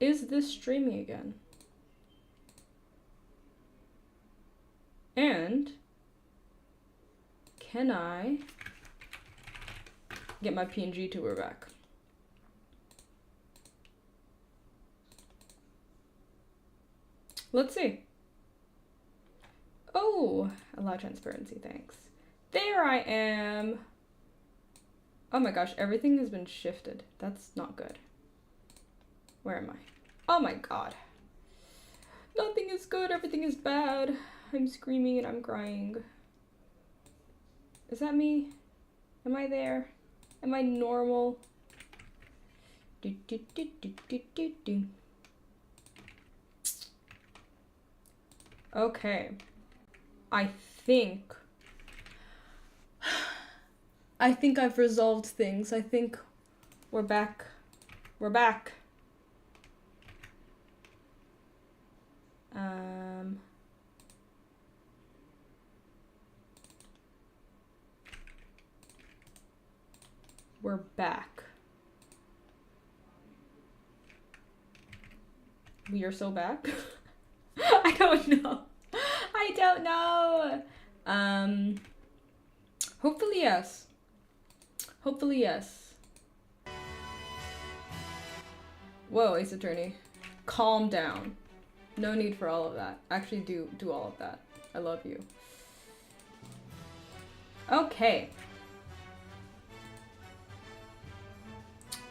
Is this streaming again? And can I get my PNG tour back? Let's see. Oh, allow transparency, thanks. There I am. Oh my gosh, everything has been shifted. That's not good. Where am I? Oh my god. Nothing is good, everything is bad. I'm screaming and I'm crying. Is that me? Am I there? Am I normal? Do do do do do do do. Okay. I think I've resolved things. I think we're back. We're back. We're back. We are so back. I don't know. I don't know. Hopefully yes. Hopefully yes. Whoa, Ace Attorney. Calm down. No need for all of that. Actually do all of that. I love you. Okay.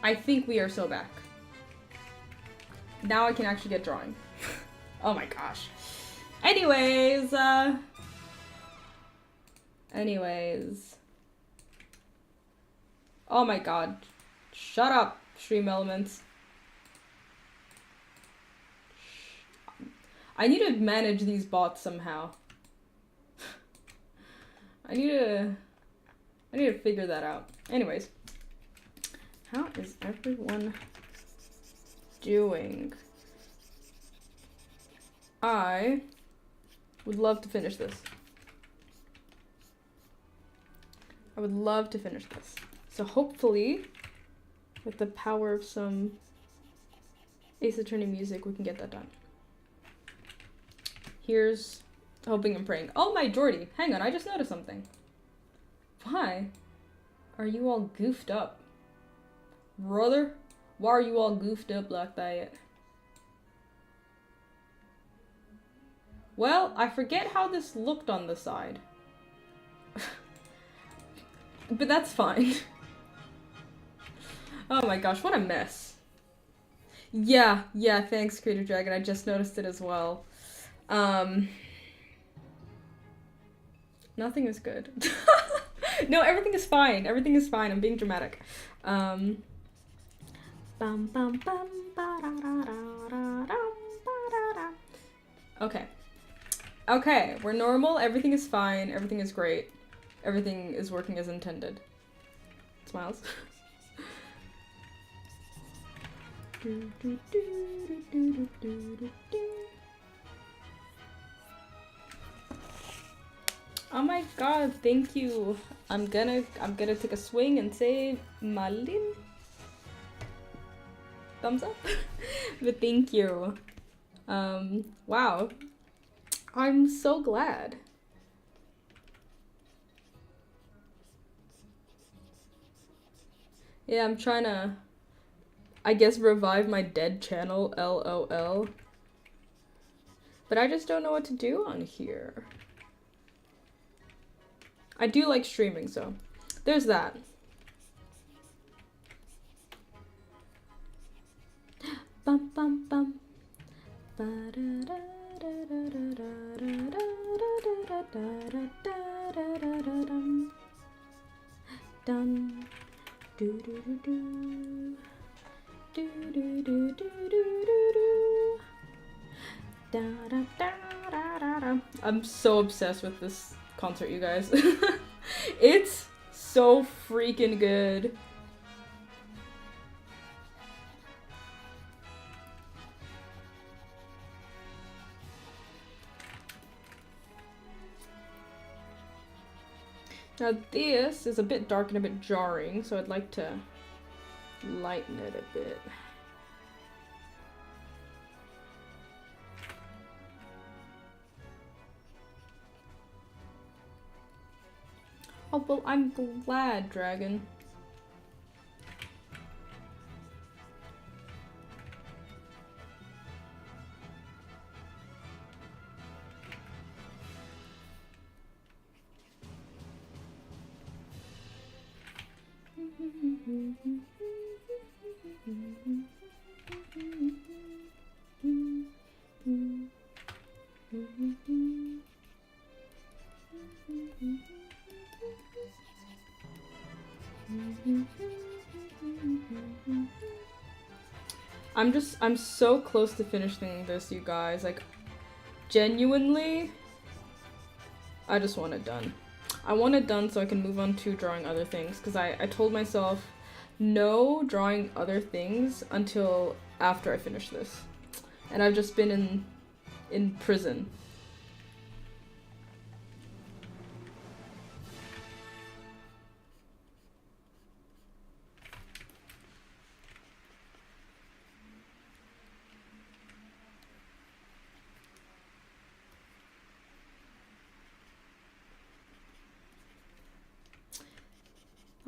I think we are so back. Now I can actually get drawing. Oh my gosh. Anyways, oh my god. Shut up, Stream Elements. I need to manage these bots somehow. I need to figure that out. Anyways. How is everyone doing? I would love to finish this. I would love to finish this. So hopefully, with the power of some Ace Attorney music, we can get that done. Here's hoping and praying. Oh my Jordy, hang on, I just noticed something. Why are you all goofed up? Brother, why are you all goofed up like that? Well, I forget how this looked on the side. But that's fine. Oh my gosh, what a mess. Yeah, thanks, Creative Dragon. I just noticed it as well. Nothing is good. No, everything is fine. Everything is fine. I'm being dramatic. Okay, we're normal. Everything is fine. Everything is great. Everything is working as intended. Smiles. Oh my god, thank you. I'm gonna take a swing and say Malin. Thumbs up. But thank you. Wow. I'm so glad. Yeah, I'm trying to, I guess, revive my dead channel, LOL. But I just don't know what to do on here. I do like streaming, so there's that. Bum bum bum. Dun. Do do do do. Do do do do do do. Da da da da da da. I'm so obsessed with this concert, you guys. It's so freaking good. Now this is a bit dark and a bit jarring, so I'd like to lighten it a bit. Oh, well, I'm glad, Dragon. I'm so close to finishing this, you guys. Like, genuinely, I just want it done. I want it done so I can move on to drawing other things, because I told myself no drawing other things until after I finish this. And I've just been in prison.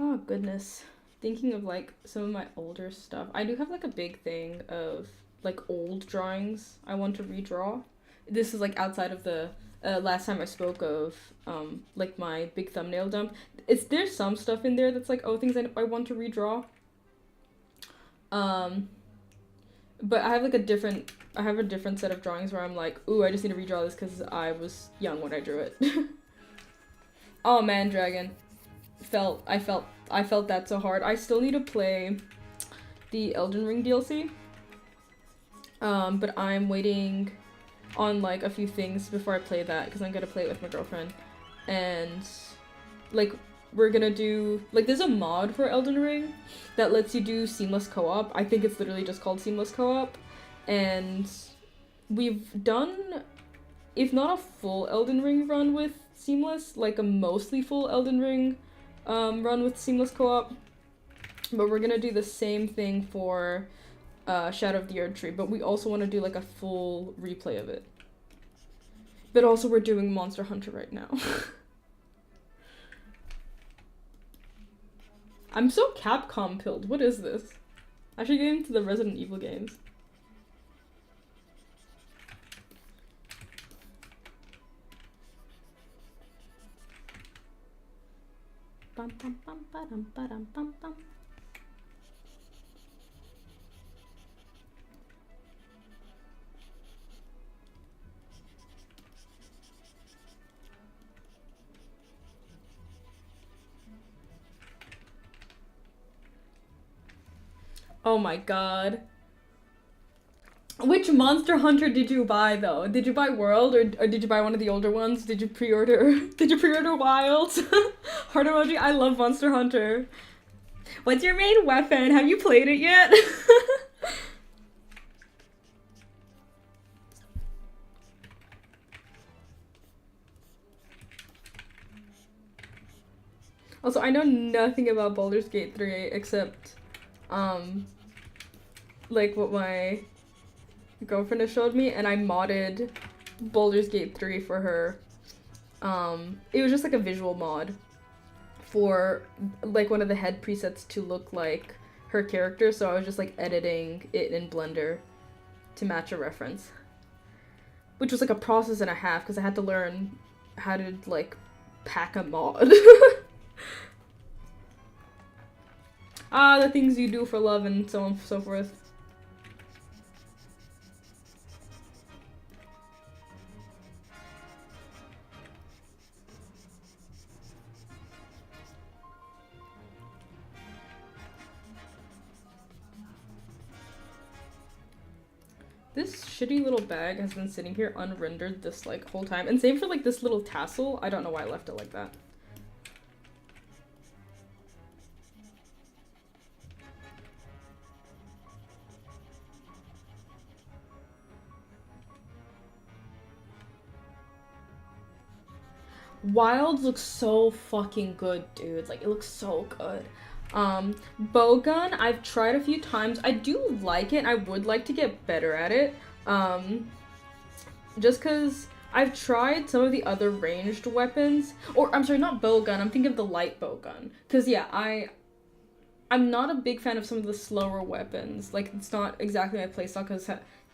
Oh goodness. Thinking of like some of my older stuff. I do have like a big thing of like old drawings I want to redraw. This is like outside of the last time I spoke of like my big thumbnail dump. There's some stuff in there that's like, oh, things I want to redraw. But I have like a different set of drawings where I'm like, ooh, I just need to redraw this because I was young when I drew it. Oh man, Dragon. I felt that so hard. I still need to play the Elden Ring DLC. But I'm waiting on like a few things before I play that because I'm gonna play it with my girlfriend. And like we're gonna do like there's a mod for Elden Ring that lets you do seamless co-op. I think it's literally just called seamless co-op. And we've done, if not a full Elden Ring run with seamless, like a mostly full Elden Ring run with seamless co-op, but we're gonna do the same thing for Shadow of the Erdtree, but we also want to do like a full replay of it. But also we're doing Monster Hunter right now. I'm so Capcom pilled. What is this? I should get into the Resident Evil games. Bum, bum, bum, ba-dum, ba-dum, bum, bum. Oh my god. Which Monster Hunter did you buy though? Did you buy World or did you buy one of the older ones? Did you pre-order Wild? Heart emoji, I love Monster Hunter. What's your main weapon? Have you played it yet? Also, I know nothing about Baldur's Gate 3 except like what my girlfriend has showed me, and I modded Baldur's Gate 3 for her. It was just like a visual mod for like one of the head presets to look like her character, so I was just like editing it in Blender to match a reference. Which was like a process and a half because I had to learn how to like pack a mod. The things you do for love and so on and so forth. This shitty little bag has been sitting here unrendered this like whole time. And same for like this little tassel. I don't know why I left it like that. Wild looks so fucking good, dude. Like, it looks so good. Bowgun, I've tried a few times. I do like it. I would like to get better at it. Just because I've tried some of the other ranged weapons. Or, I'm sorry, not bowgun. I'm thinking of the light bowgun. Because, yeah, I'm not a big fan of some of the slower weapons. Like, it's not exactly my playstyle because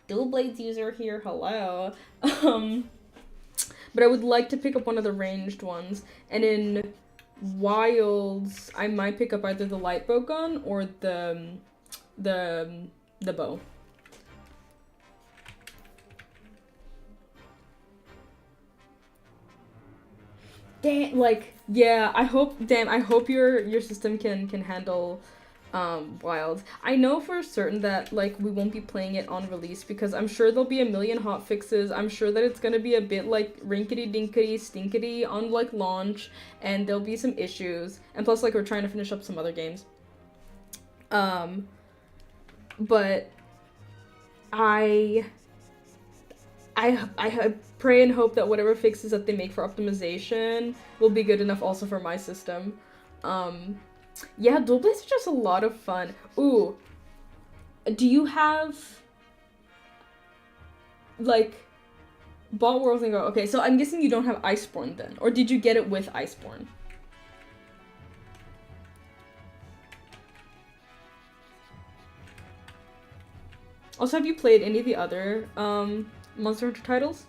dual blades user here, hello. But I would like to pick up one of the ranged ones. And in Wilds, I might pick up either the light bow gun or the bow. Damn, like, yeah, I hope your system can handle Wilds. I know for certain that like we won't be playing it on release because I'm sure there'll be a million hot fixes. I'm sure that it's gonna be a bit like rinkety dinkety stinkety on like launch, and there'll be some issues. And plus, like, we're trying to finish up some other games. But I pray and hope that whatever fixes that they make for optimization will be good enough also for my system. Yeah, dual blades are just a lot of fun. Ooh, do you have like Bot Worlds and go? Okay, so I'm guessing you don't have Iceborne then, or did you get it with Iceborne? Also, have you played any of the other Monster Hunter titles?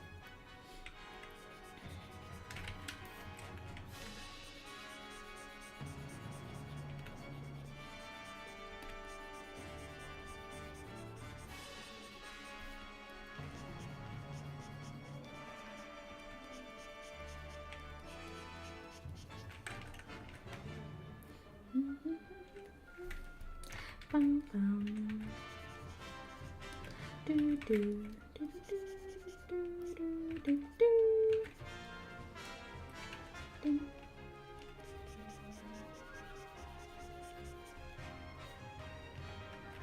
Bum, bum. Do, do, do, do, do, do, do.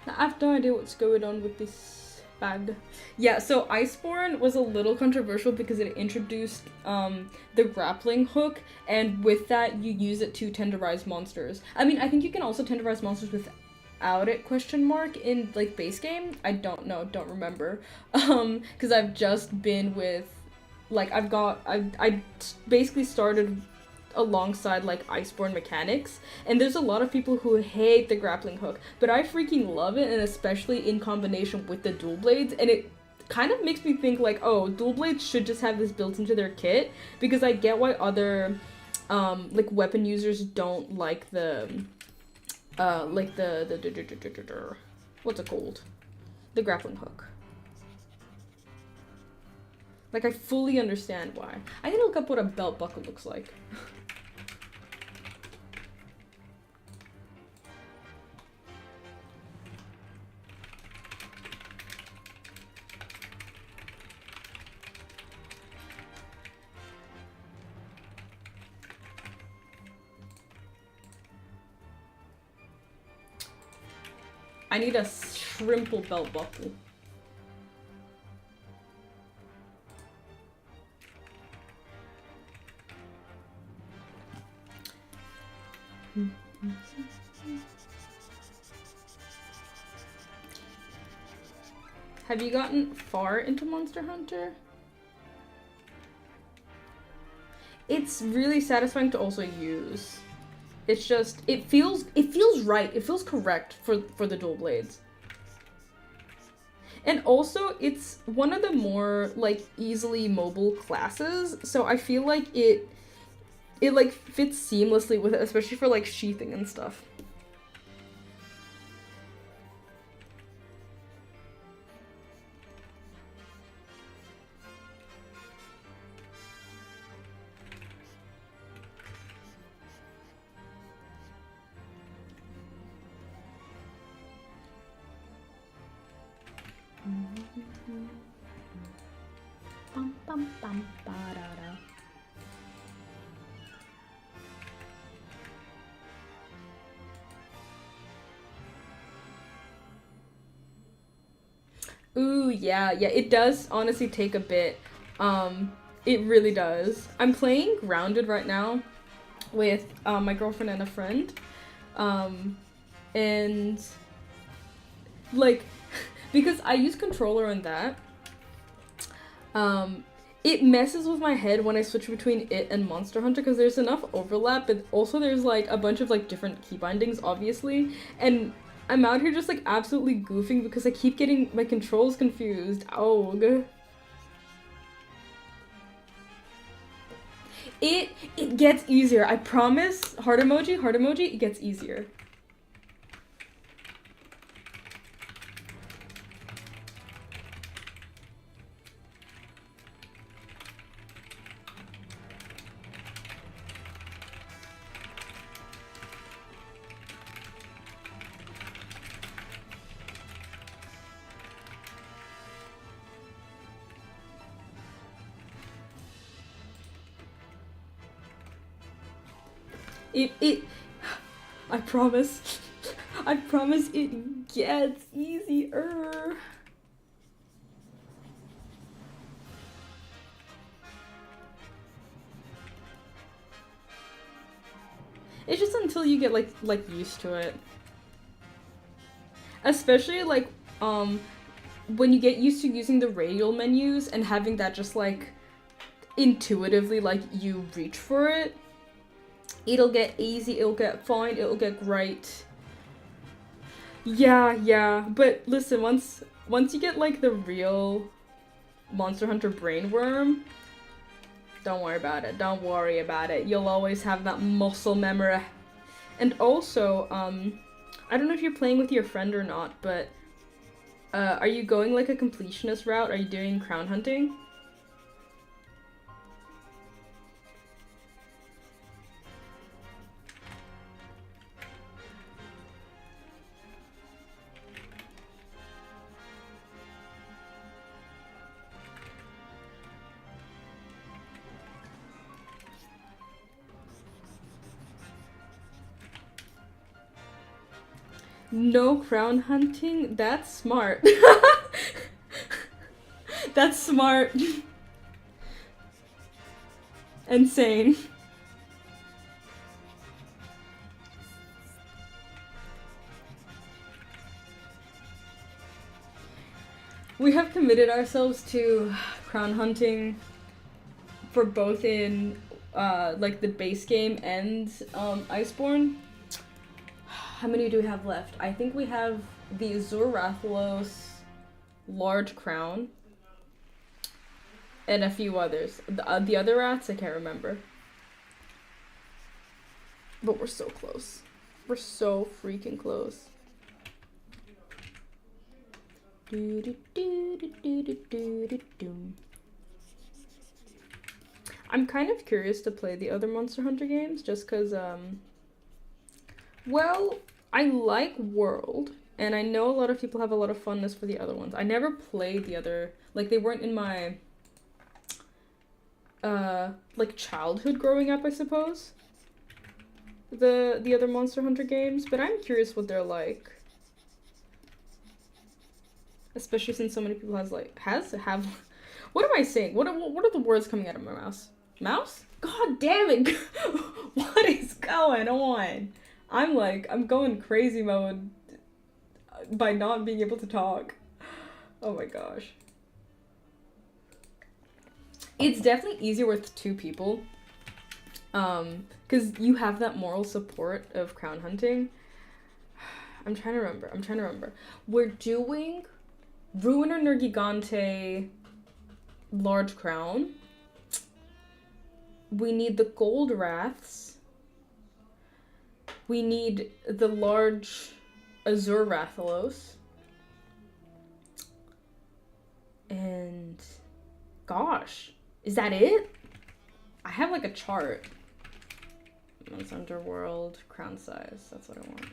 I have no idea what's going on with this bag. Yeah, so Iceborne was a little controversial because it introduced the grappling hook, and with that you use it to tenderize monsters. I mean, I think you can also tenderize monsters without it, question mark, in like base game. I don't know, don't remember. Because I've just been with like I basically started alongside like Iceborne mechanics, and there's a lot of people who hate the grappling hook, but I freaking love it, and especially in combination with the dual blades, and it kind of makes me think like, oh, dual blades should just have this built into their kit, because I get why other like weapon users don't like the like the what's it called, the grappling hook. Like, I fully understand why. I need to look up what a belt buckle looks like. I need a shrimple belt buckle. Have you gotten far into Monster Hunter? It's really satisfying to also use. It's just, it feels right. It feels correct for the dual blades. And also, it's one of the more like easily mobile classes, so I feel like it like fits seamlessly with it, especially for like sheathing and stuff. Bum, bum, bum, ba-da-da. Ooh, yeah, it does honestly take a bit. It really does. I'm playing Grounded right now with my girlfriend and a friend. And like, because I use controller on that, it messes with my head when I switch between it and Monster Hunter because there's enough overlap, but also there's like a bunch of like different key bindings, obviously, and I'm out here just like absolutely goofing because I keep getting my controls confused. Oh. It gets easier. I promise. Heart emoji, it gets easier. I promise. I promise it gets easier. It's just until you get like used to it. Especially like when you get used to using the radial menus and having that just like intuitively like you reach for it. It'll get easy, it'll get fine, it'll get great. Yeah, but listen, once you get like the real Monster Hunter brainworm, don't worry about it. You'll always have that muscle memory. And also, I don't know if you're playing with your friend or not, but are you going like a completionist route? Are you doing crown hunting? No crown hunting? That's smart. That's smart. Insane. We have committed ourselves to crown hunting for both in like the base game and Iceborne. How many do we have left? I think we have the Azure Rathalos large crown and a few others. The other rats, I can't remember. But we're so close. We're so freaking close. I'm kind of curious to play the other Monster Hunter games just because, well, I like World, and I know a lot of people have a lot of fondness for the other ones. I never played the other, like, they weren't in my, like, childhood growing up, I suppose. The other Monster Hunter games, but I'm curious what they're like. Especially since so many people have, what am I saying? What are the words coming out of my mouth? Mouse? God damn it! What is going on? I'm going crazy mode by not being able to talk. Oh my gosh. It's definitely easier with two people. Because you have that moral support of crown hunting. I'm trying to remember. We're doing Ruiner Nergigante large crown. We need the gold wraths. We need the large Azure Rathalos. And gosh, is that it? I have like a chart. It's Underworld, crown size. That's what I want.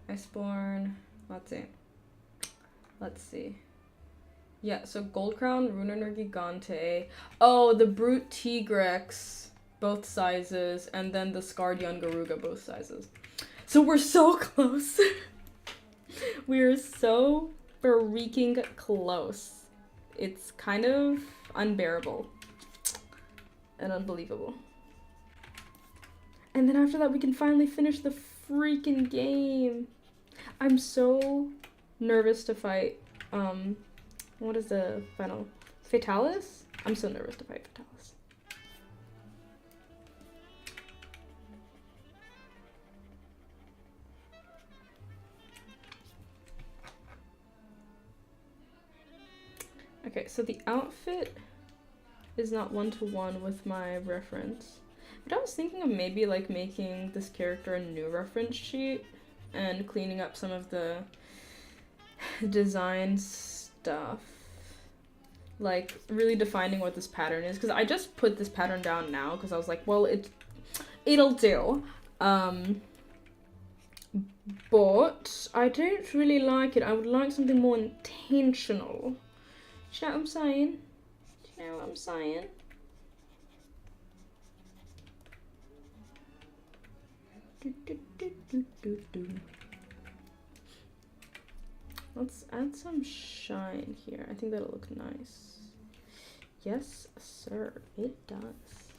Iceborne. Let's see. Yeah, so Gold Crown, Ruiner Nergigante. Oh, the Brute Tigrex, both sizes, and then the Scarred Young Garuga, both sizes. So we're so close. We're so freaking close. It's kind of unbearable and unbelievable. And then after that, we can finally finish the freaking game. I'm so nervous to fight, what is the final? Fatalis? I'm so nervous to fight Fatalis. Okay, so the outfit is not one-to-one with my reference. But I was thinking of maybe like making this character a new reference sheet and cleaning up some of the design stuff. Like really defining what this pattern is, because I just put this pattern down now because I was like, well, it'll do. But I don't really like it. I would like something more intentional. Do you know what I'm saying? Do you know what I'm saying? Let's add some shine here. I think that'll look nice. Yes, sir, it does.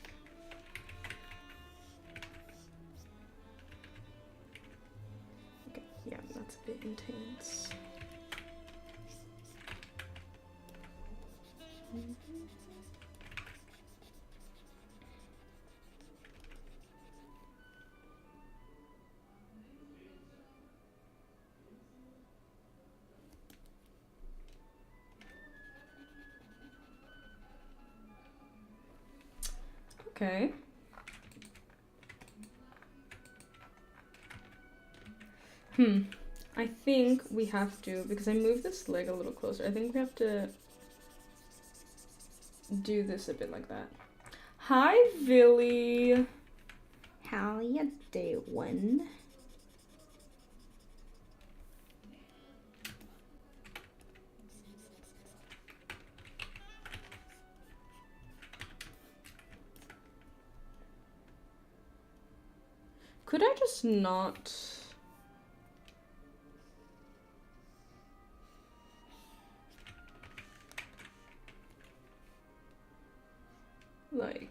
Okay, yeah, that's a bit intense. Okay. I think we have to, because I moved this leg a little closer, I think we have to do this a bit like that. Hi, Villy. How you doing? Could I just not... like...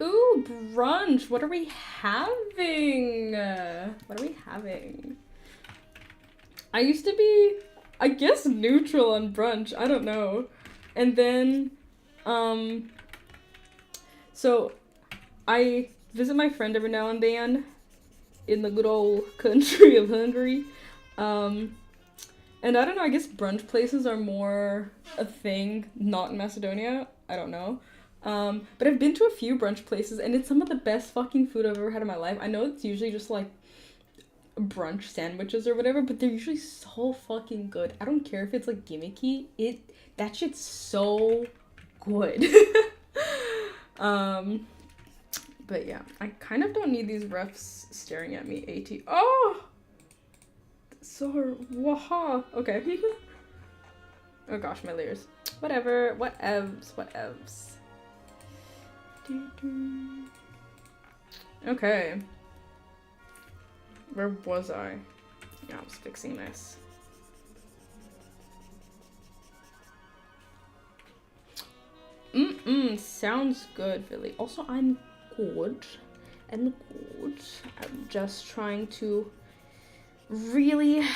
Ooh, brunch! What are we having? What are we having? I used to be, I guess, neutral on brunch. I don't know. And then, so I visit my friend every now and then in the good old country of Hungary. And I don't know, I guess brunch places are more a thing, not in Macedonia. I don't know. But I've been to a few brunch places and it's some of the best fucking food I've ever had in my life. I know it's usually just like brunch sandwiches or whatever, but they're usually so fucking good. I don't care if it's like gimmicky. That shit's so good. But yeah, I kind of don't need these refs staring at me. AT. Oh! So, waha. Okay. Oh gosh, my layers. Whatever. Whatevs. Okay. Where was I? Yeah, I was fixing this. Sounds good, Philly. Also, I'm good. I'm just trying to really...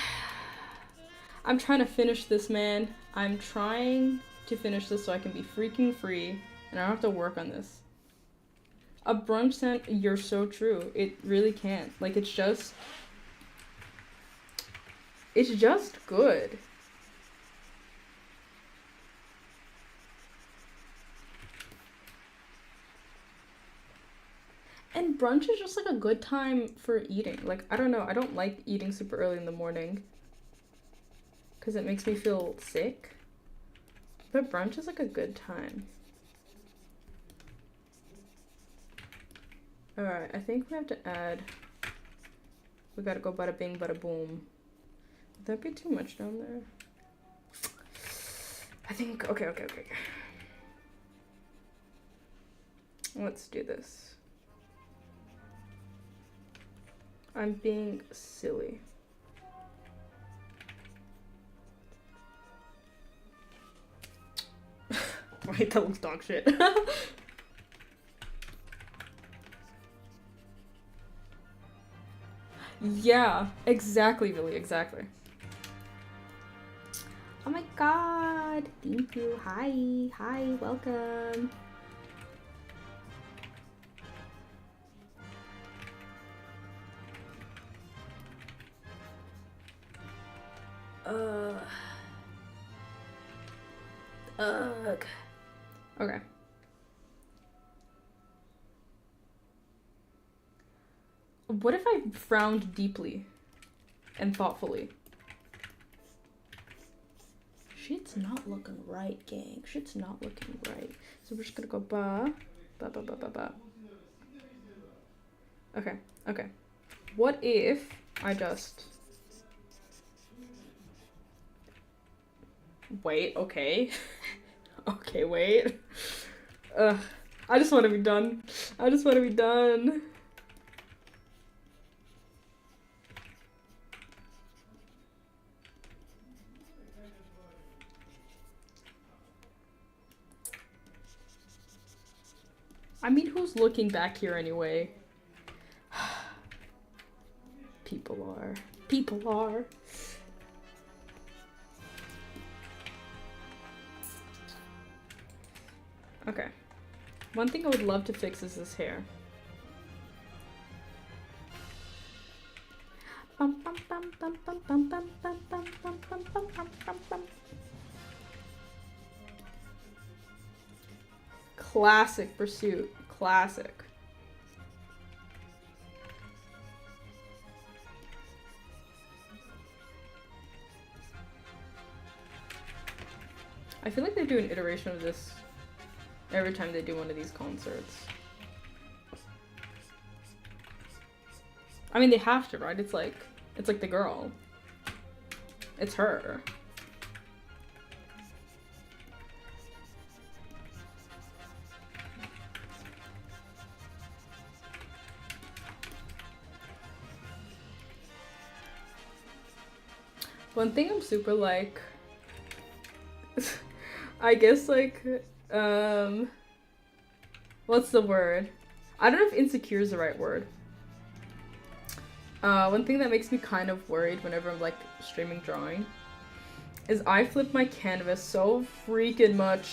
I'm trying to finish this, man. I'm trying to finish this so I can be freaking free and I don't have to work on this. A brunch sandwich, you're so true. It really can't. Like, it's just good. And brunch is just like a good time for eating. Like, I don't know, I don't like eating super early in the morning because it makes me feel sick. But brunch is like a good time. Alright, I think we have to add... We gotta go bada bing, bada boom. Would that be too much down there? I think, okay. Let's do this. I'm being silly. Wait, that looks dog shit. Yeah, exactly, Billy, exactly. Oh my god, thank you. Hi, welcome. Ugh. Okay. What if I frowned deeply and thoughtfully? Shit's not looking right, gang. Shit's not looking right. So we're just gonna go ba. Okay. What if I just... Wait, okay. Okay, wait. Ugh. I just want to be done. I mean, who's looking back here anyway? People are. Okay. One thing I would love to fix is this hair. Classic pursuit. Classic. I feel like they do an iteration of this every time they do one of these concerts. I mean, they have to, right? It's like the girl. It's her. One thing I'm super like, I guess like, what's the word? I don't know if insecure is the right word. One thing that makes me kind of worried whenever I'm like streaming drawing is I flip my canvas so freaking much.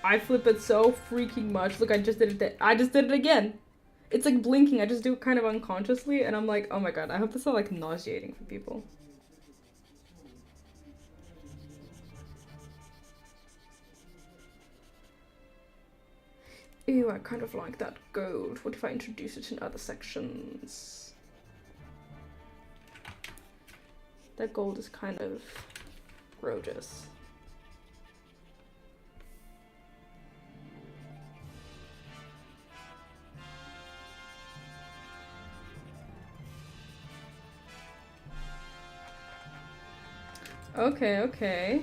I flip it so freaking much. Look, I just did it again. It's like blinking. I just do it kind of unconsciously and I'm like, oh my god, I hope this is not like nauseating for people. Ew, I kind of like that gold. What if I introduce it in other sections? That gold is kind of gorgeous. Okay.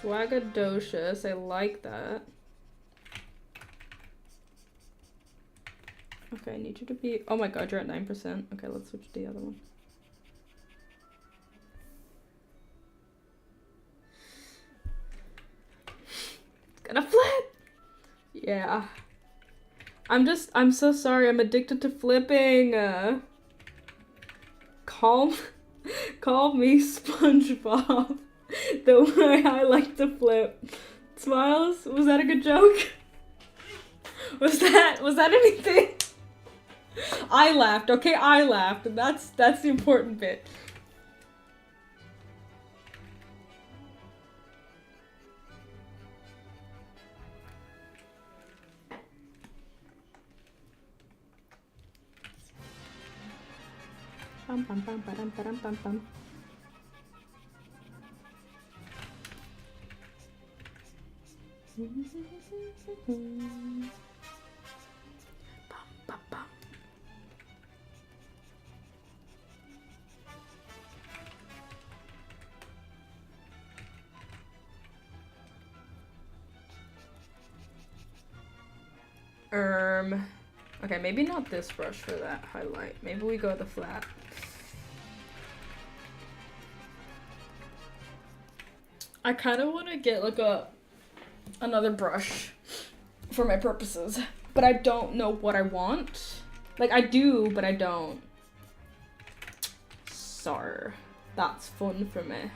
Swagadocious, I like that. Okay, I need you to be... Oh my god, you're at 9%. Okay, let's switch to the other one. It's gonna flip! Yeah. I'm so sorry, I'm addicted to flipping. Call me SpongeBob. The way I like to flip. Smiles? Was that a good joke? Was that anything? I laughed, okay? I laughed, and that's the important bit. Bum bum bum ba dum bum bum. Bum bum. Okay, maybe not this brush for that highlight. Maybe we go the flat. I kind of want to get like another brush for my purposes, but I don't know what I want. Like I do, but I don't. So that's fun for me.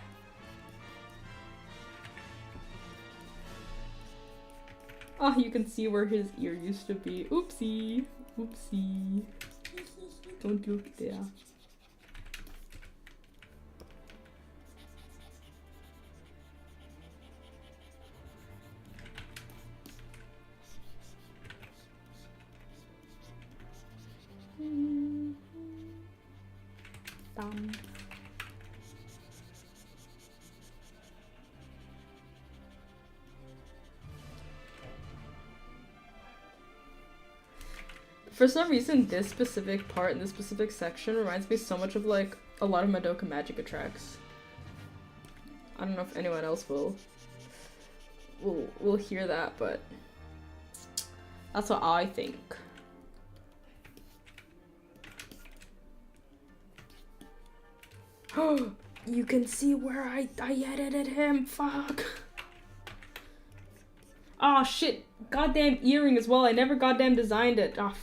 Oh, you can see where his ear used to be. Oopsie. Oopsie. Don't look there. Bum. For some reason, this specific part in this specific section reminds me so much of like a lot of Madoka Magica tracks. I don't know if anyone else will hear that, but that's what I think. Oh, you can see where I edited him. Fuck. Oh shit. Goddamn earring as well. I never goddamn designed it. Oh,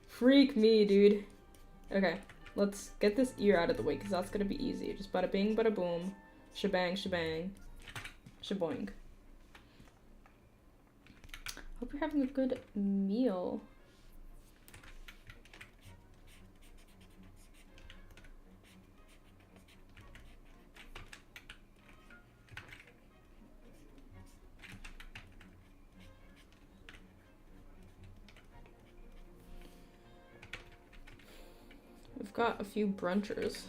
freak me, dude. Okay, let's get this ear out of the way because that's gonna be easy. Just bada bing, bada boom. Shebang, shebang. Shaboing. Hope you're having a good meal. We've got a few brunchers.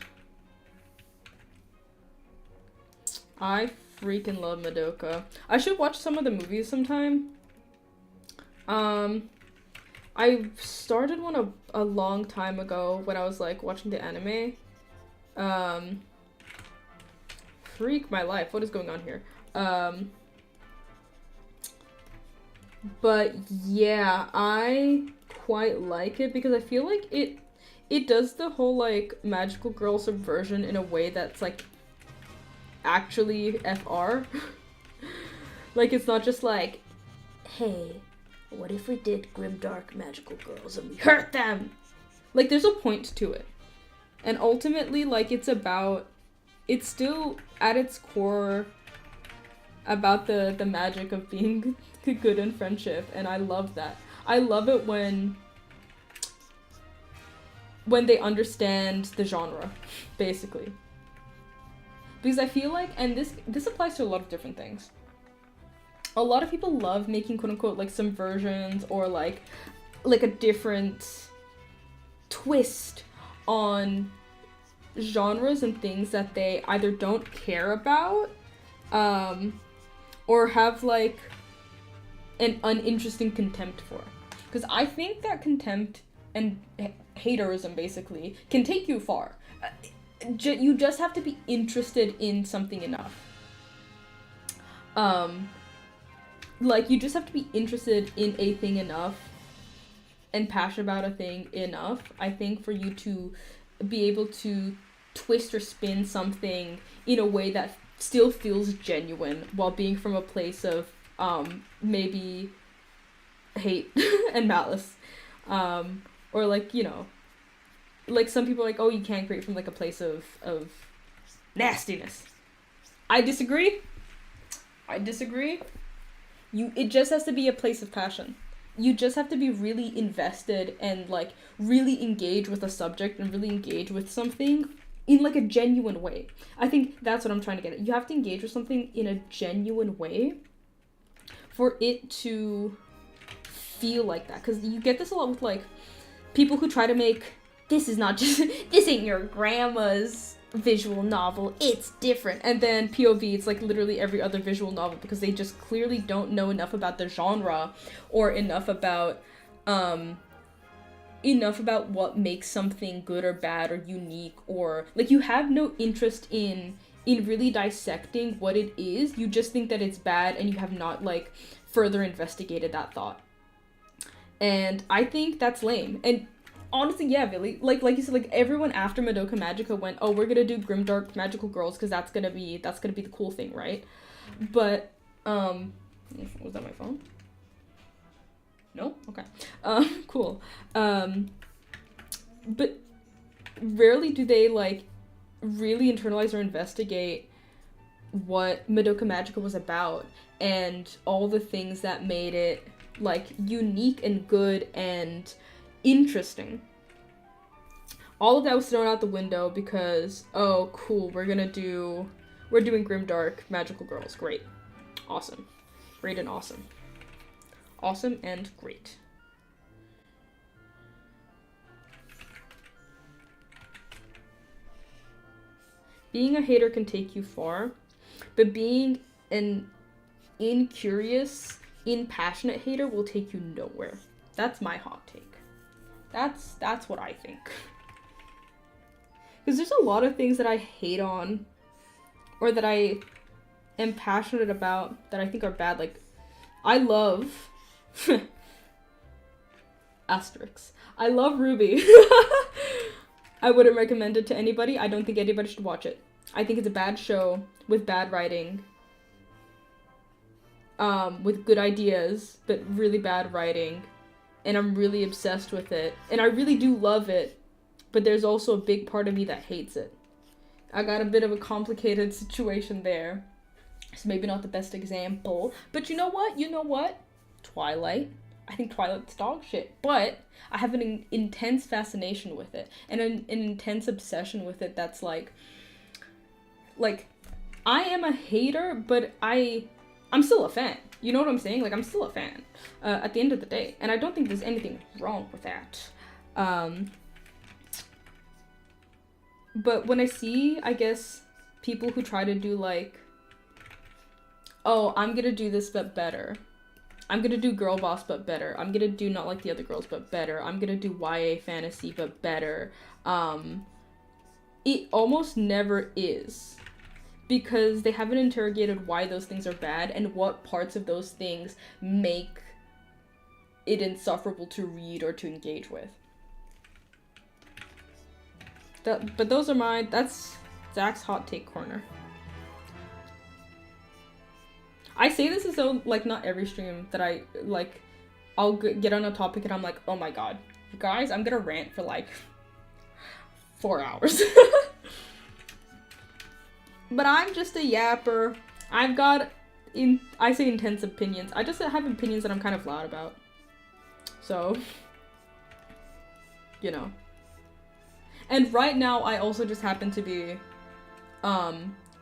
I freaking love Madoka. I should watch some of the movies sometime. I started one a long time ago when I was like watching the anime. Freak my life. What is going on here? But yeah, I quite like it because I feel like it does the whole like magical girl subversion in a way that's like actually FR. Like it's not just like, hey, what if we did grimdark magical girls and we hurt them? Like there's a point to it. And ultimately like it's still at its core about the magic of being good in friendship, and I love that. I love it when they understand the genre, basically. Because I feel like, and this applies to a lot of different things. A lot of people love making quote-unquote like some versions or like a different twist on genres and things that they either don't care about or have like an uninteresting contempt for. Because I think that contempt and haterism basically can take you far. You just have to be interested in something enough. Like you just have to be interested in a thing enough and passionate about a thing enough, I think, for you to be able to twist or spin something in a way that still feels genuine while being from a place of maybe hate and malice. Or like, you know, like some people are like, oh, you can't create from like a place of nastiness. I disagree. It just has to be a place of passion. You just have to be really invested and like really engage with a subject and really engage with something in like a genuine way. I think that's what I'm trying to get at. You have to engage with something in a genuine way for it to feel like that. Because you get this a lot with like people who try to make, this ain't your grandma's visual novel, it's different. And then POV, it's like literally every other visual novel because they just clearly don't know enough about the genre or enough about what makes something good or bad or unique, or like you have no interest in really dissecting what it is. You just think that it's bad and you have not like further investigated that thought. And I think that's lame. And honestly, yeah, Billy, like you said, like everyone after Madoka Magica went, oh, we're gonna do grimdark magical girls because that's gonna be the cool thing, right? But was that my phone? No? Okay. Cool. But rarely do they like really internalize or investigate what Madoka Magica was about and all the things that made it like unique and good and interesting. All of that was thrown out the window because, oh, cool, we're doing grimdark magical girls. Great. Awesome. Great and awesome. Awesome and great. Being a hater can take you far, but being an incurious, impassionate hater will take you nowhere. That's my hot take. That's what I think. Because there's a lot of things that I hate on, or that I am passionate about, that I think are bad. Like, I love... asterisks. I love Ruby. I wouldn't recommend it to anybody. I don't think anybody should watch it. I think it's a bad show with bad writing. With good ideas, but really bad writing. And I'm really obsessed with it. And I really do love it. But there's also a big part of me that hates it. I got a bit of a complicated situation there. So maybe not the best example. But you know what? Twilight. I think Twilight's dog shit. But I have an intense fascination with it. And an intense obsession with it that's like, I am a hater, but I'm still a fan. You know what I'm saying? Like, I'm still a fan at the end of the day. And I don't think there's anything wrong with that. But when I see, I guess, people who try to do, like, oh, I'm gonna do this but better. I'm gonna do girl boss but better. I'm gonna do not like the other girls but better. I'm gonna do YA fantasy but better. It almost never is. Because they haven't interrogated why those things are bad and what parts of those things make it insufferable to read or to engage with. But those are that's Zach's hot take corner. I say this as though, like, not every stream that I, like, I'll get on a topic and I'm like, oh my god, guys, I'm gonna rant for, like, 4 hours. But I'm just a yapper. I've got, I say intense opinions. I just have opinions that I'm kind of loud about. So, you know. And right now, I also just happen to be,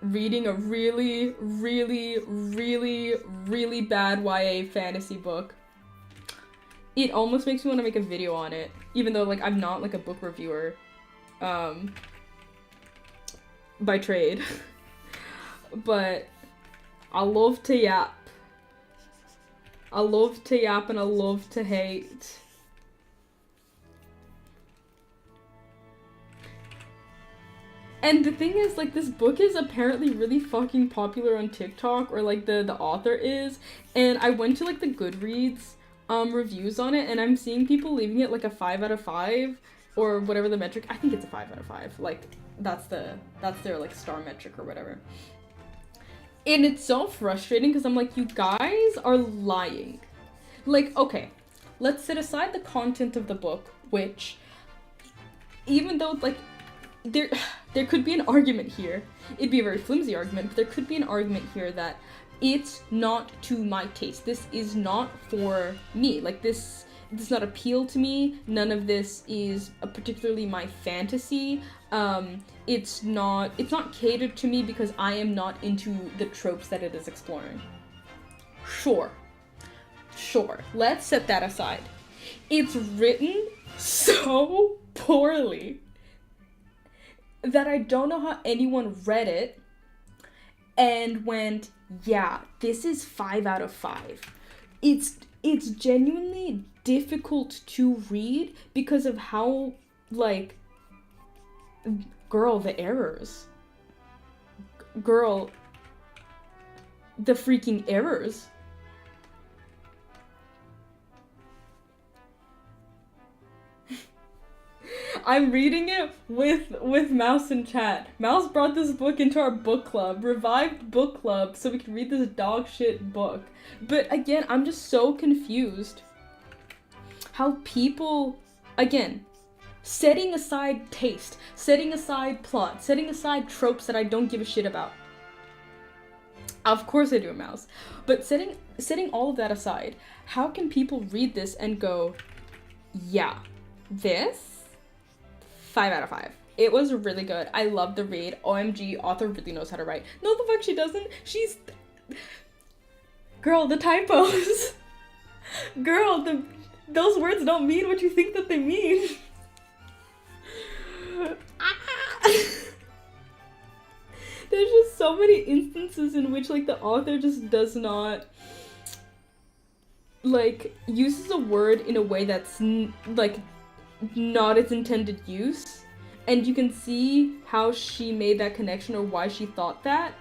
reading a really, really, really, really bad YA fantasy book. It almost makes me want to make a video on it, even though, like, I'm not, like, a book reviewer, by trade. But I love to yap. I love to yap and I love to hate. And the thing is, like, this book is apparently really fucking popular on TikTok, or, like, the author is. And I went to, like, the Goodreads reviews on it, and I'm seeing people leaving it, like, a 5 out of 5, or whatever the metric. I think it's a 5 out of 5. Like, that's their, like, star metric or whatever. And it's so frustrating because I'm like, you guys are lying. Like, okay, let's set aside the content of the book, which, even though, like, there could be an argument here. It'd be a very flimsy argument, but there could be an argument here that it's not to my taste. This is not for me. Like, this does not appeal to me. None of this is particularly my fantasy. It's not catered to me because I am not into the tropes that it is exploring. Sure, let's set that aside. It's written so poorly that I don't know how anyone read it and went, yeah, this is 5 out of 5. It's genuinely difficult to read because of how, like, girl, the errors. Girl, the freaking errors. I'm reading it with Mouse in chat. Mouse brought this book into our book club, revived book club, so we could read this dog shit book. But again, I'm just so confused how people, again, setting aside taste, setting aside plot, setting aside tropes that I don't give a shit about. Of course I do, Mouse. But setting all of that aside, how can people read this and go, yeah, this 5 out of 5. It was really good. I love the read. OMG, author really knows how to write. No, the fuck she doesn't. She's... Girl, the typos. Girl, those words don't mean what you think that they mean. There's just so many instances in which, like, the author just does not, like, uses a word in a way that's, like, not its intended use. And you can see how she made that connection or why she thought that.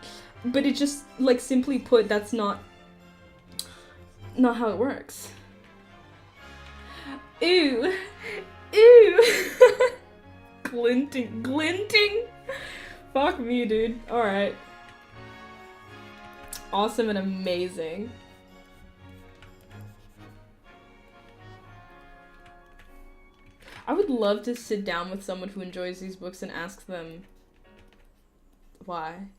But it just, like, simply put, that's not how it works. Ew. Ew. Glinting. Fuck me, dude. Alright. Awesome and amazing. I would love to sit down with someone who enjoys these books and ask them why.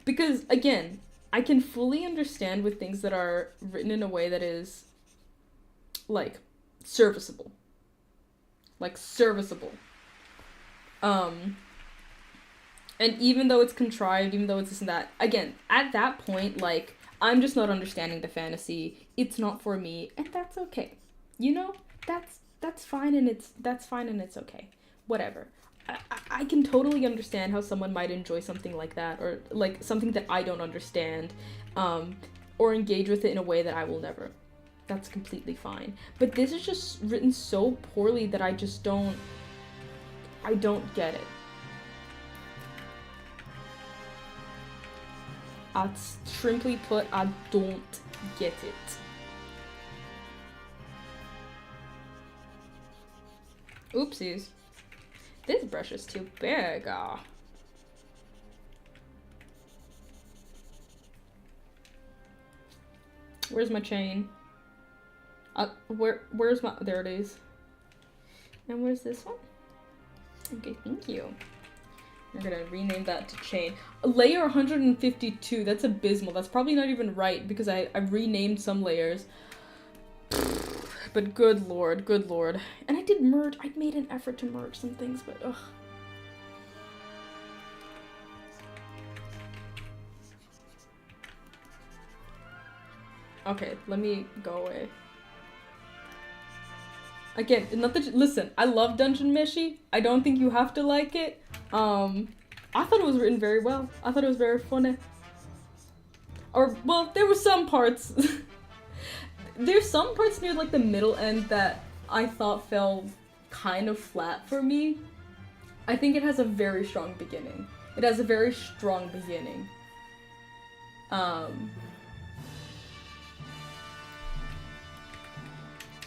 Because, again, I can fully understand with things that are written in a way that is, like, serviceable. Like, serviceable. And even though it's contrived, even though it's this and that, again, at that point, like, I'm just not understanding the fantasy. It's not for me, and that's okay. You know? That's fine, and it's okay. Whatever. I can totally understand how someone might enjoy something like that, or, like, something that I don't understand, or engage with it in a way that I will never. That's completely fine. But this is just written so poorly that I don't get it. Simply put, I don't get it. Oopsies. This brush is too big. Where's my chain? Where's my... There it is. And where's this one? Okay, thank you. We're gonna rename that to chain. Layer 152, that's abysmal. That's probably not even right because I renamed some layers. But good lord. And I did merge. I made an effort to merge some things, but ugh. Okay, let me go away. Again, not that listen, I love Dungeon Meshi. I don't think you have to like it. I thought it was written very well. I thought it was very funny. Or, well, there were some parts. There's some parts near, like, the middle end that I thought fell kind of flat for me. I think it has a very strong beginning. It has a very strong beginning.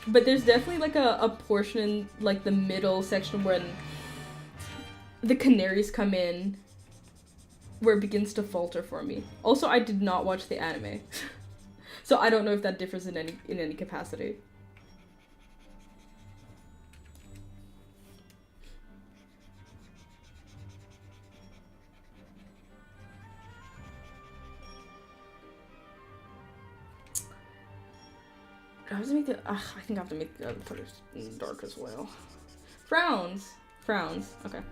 But there's definitely, like, a portion, like, the middle section when the canaries come in, where it begins to falter for me. Also, I did not watch the anime. So I don't know if that differs in any capacity. I have to make the... I think I have to make the other colors dark as well. Frowns. Okay.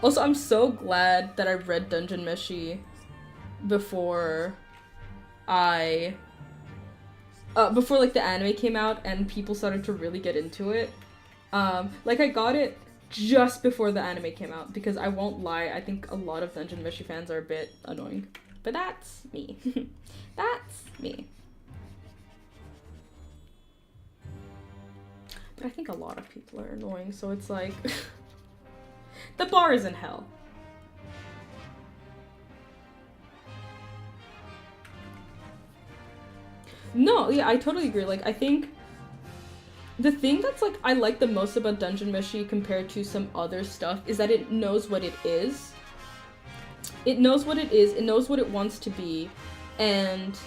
Also, I'm so glad that I read Dungeon Meshi before before, like, the anime came out and people started to really get into it. Like, I got it just before the anime came out because I won't lie, I think a lot of Dungeon Meshi fans are a bit annoying. But that's me. That's me. But I think a lot of people are annoying, so it's like... The bar is in hell. No, yeah, I totally agree. Like, I think the thing that's like I like the most about Dungeon Meshi compared to some other stuff is that it knows what it is. It knows what it is, it knows what it wants to be, and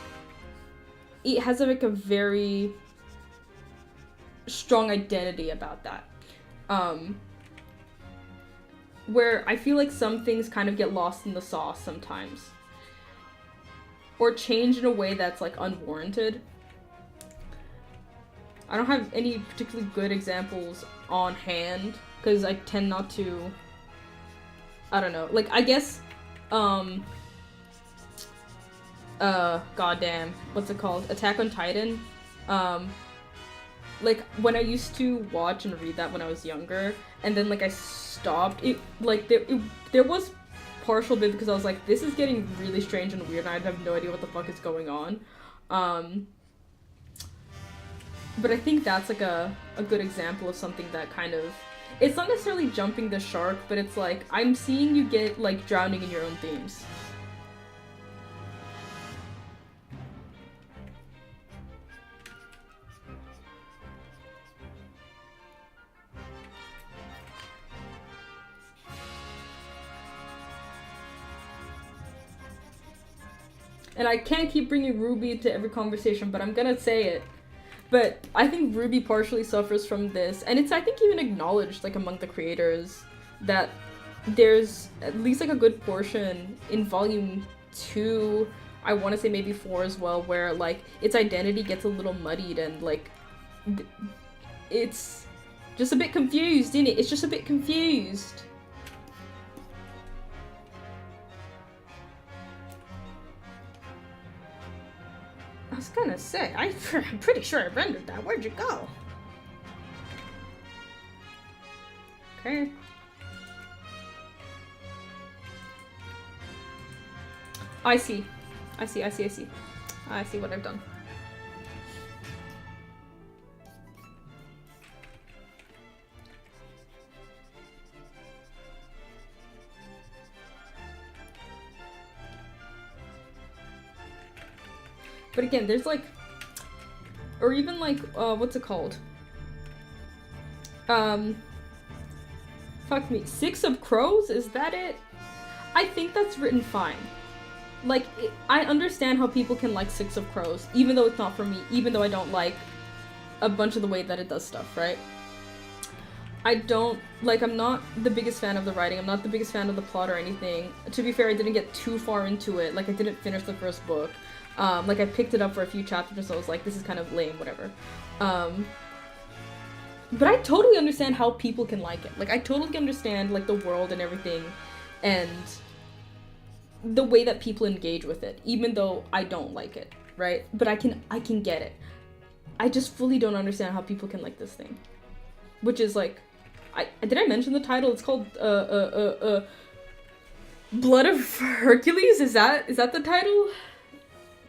it has like a very strong identity about that. Where I feel like some things kind of get lost in the sauce sometimes. Or change in a way that's like unwarranted. I don't have any particularly good examples on hand, because I tend not to, I don't know, like, I guess, goddamn, what's it called? Attack on Titan. Like, when I used to watch and read that when I was younger, and then, like, I stopped, it, like, there was partial bit because I was like, this is getting really strange and weird, and I have no idea what the fuck is going on. But I think that's, like, a good example of something that kind of, it's not necessarily jumping the shark, but it's like, I'm seeing you get, like, drowning in your own themes. And I can't keep bringing Ruby to every conversation, but I'm gonna say it. But I think Ruby partially suffers from this, and it's, I think, even acknowledged, like, among the creators, that there's at least, like, a good portion in Volume 2, I want to say maybe 4 as well, where, like, its identity gets a little muddied, and, like, it's just a bit confused, isn't it? It's just a bit confused. I was gonna say, I'm pretty sure I rendered that. Where'd you go? Okay. I see. I see what I've done. But again, there's like, or even like, what's it called? Fuck me, Six of Crows, is that it? I think that's written fine. Like, I understand how people can like Six of Crows, even though it's not for me, even though I don't like a bunch of the way that it does stuff, right? I don't, like, I'm not the biggest fan of the writing, I'm not the biggest fan of the plot or anything. To be fair, I didn't get too far into it, like, I didn't finish the first book. Like, I picked it up for a few chapters, so I was like, this is kind of lame, whatever. But I totally understand how people can like it. Like, I totally understand, like, the world and everything, and the way that people engage with it, even though I don't like it, right? But I can get it. I just fully don't understand how people can like this thing. Which is, like, did I mention the title? It's called, Blood of Hercules? Is that the title?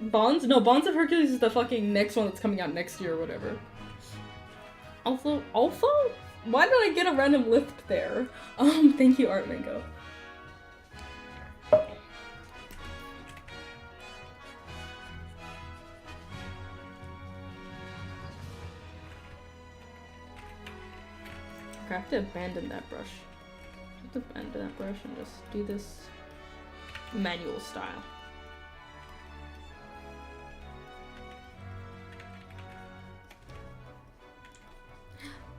Bonds? No, Bonds of Hercules is the fucking next one that's coming out next year or whatever. Also? Why did I get a random lift there? Thank you, Art Mango. Okay, I have to abandon that brush. I have to abandon that brush and just do this manual style.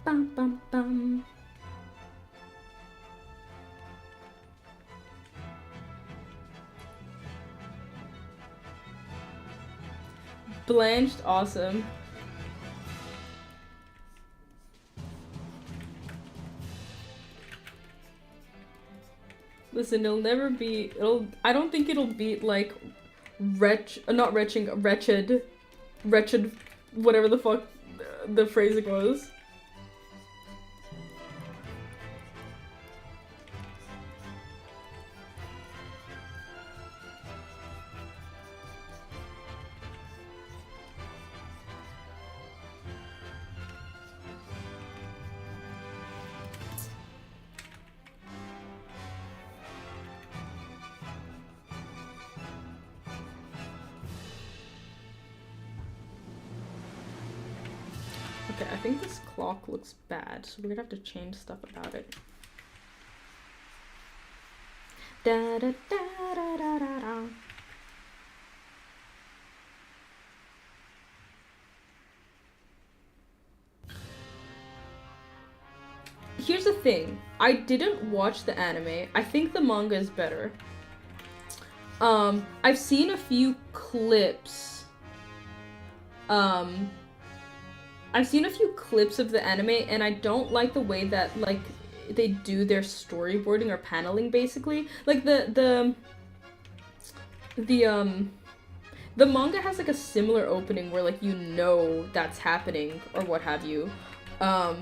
Bum bum bum. Blanched, awesome. Listen, it'll never be, I don't think it'll beat, like, wretched, whatever the fuck the phrasing was. Okay, I think this clock looks bad, so we're gonna have to change stuff about it. Da da da da da da da. Here's the thing. I didn't watch the anime. I think the manga is better. I've seen a few clips. I've seen a few clips of the anime, and I don't like the way that, like, they do their storyboarding or paneling, basically. Like, the manga has, like, a similar opening where, like, you know that's happening, or what have you. But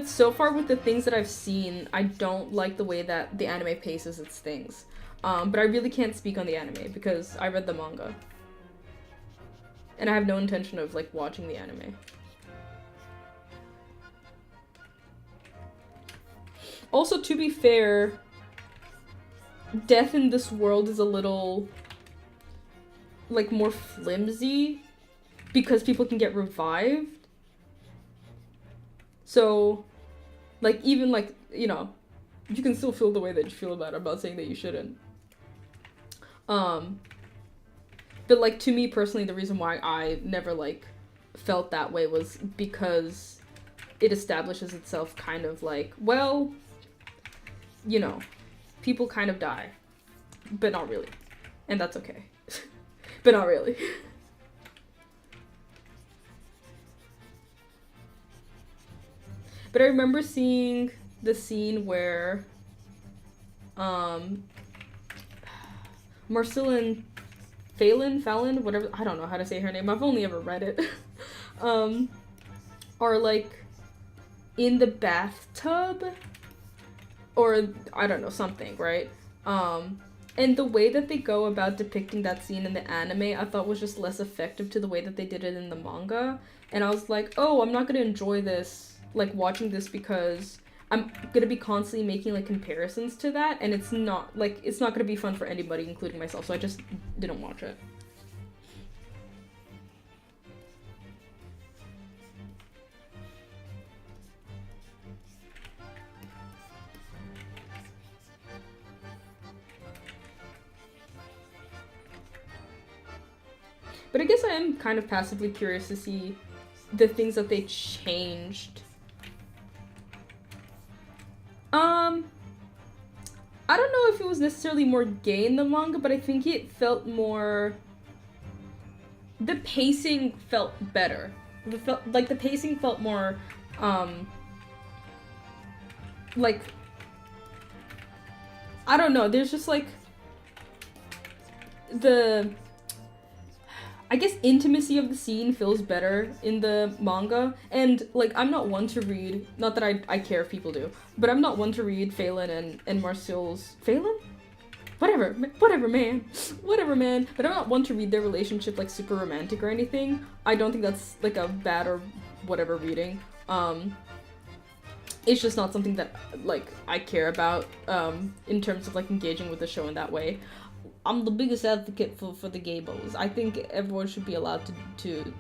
so far with the things that I've seen, I don't like the way that the anime paces its things. But I really can't speak on the anime, because I read the manga. And I have no intention of, like, watching the anime. Also, to be fair, death in this world is a little, like, more flimsy because people can get revived. So, like, even, like, you know, you can still feel the way that you feel about it. I'm not saying that you shouldn't. But, like, to me personally, the reason why I never, like, felt that way was because it establishes itself kind of like, well, you know, people kind of die, but not really. And that's okay. But not really. But I remember seeing the scene where Marcellin Fallon, whatever, I don't know how to say her name, I've only ever read it, are, like, in the bathtub, or, I don't know, something, right? And the way that they go about depicting that scene in the anime, I thought was just less effective to the way that they did it in the manga, and I was like, oh, I'm not gonna enjoy this, like, watching this, because I'm gonna be constantly making, like, comparisons to that, and it's not gonna be fun for anybody, including myself, so I just didn't watch it. But I guess I am kind of passively curious to see the things that they changed. I don't know if it was necessarily more gay in the manga, but I think it felt more... The pacing felt better. The pacing felt more, like... I don't know, there's just, like... I guess intimacy of the scene feels better in the manga, and, like, I'm not one to read, not that I care if people do, but I'm not one to read Phelan and Marcel's... Phelan? Whatever, man, but I'm not one to read their relationship, like, super romantic or anything. I don't think that's, like, a bad or whatever reading. It's just not something that, like, I care about, in terms of, like, engaging with the show in that way. I'm the biggest advocate for the gaybos. I think everyone should be allowed to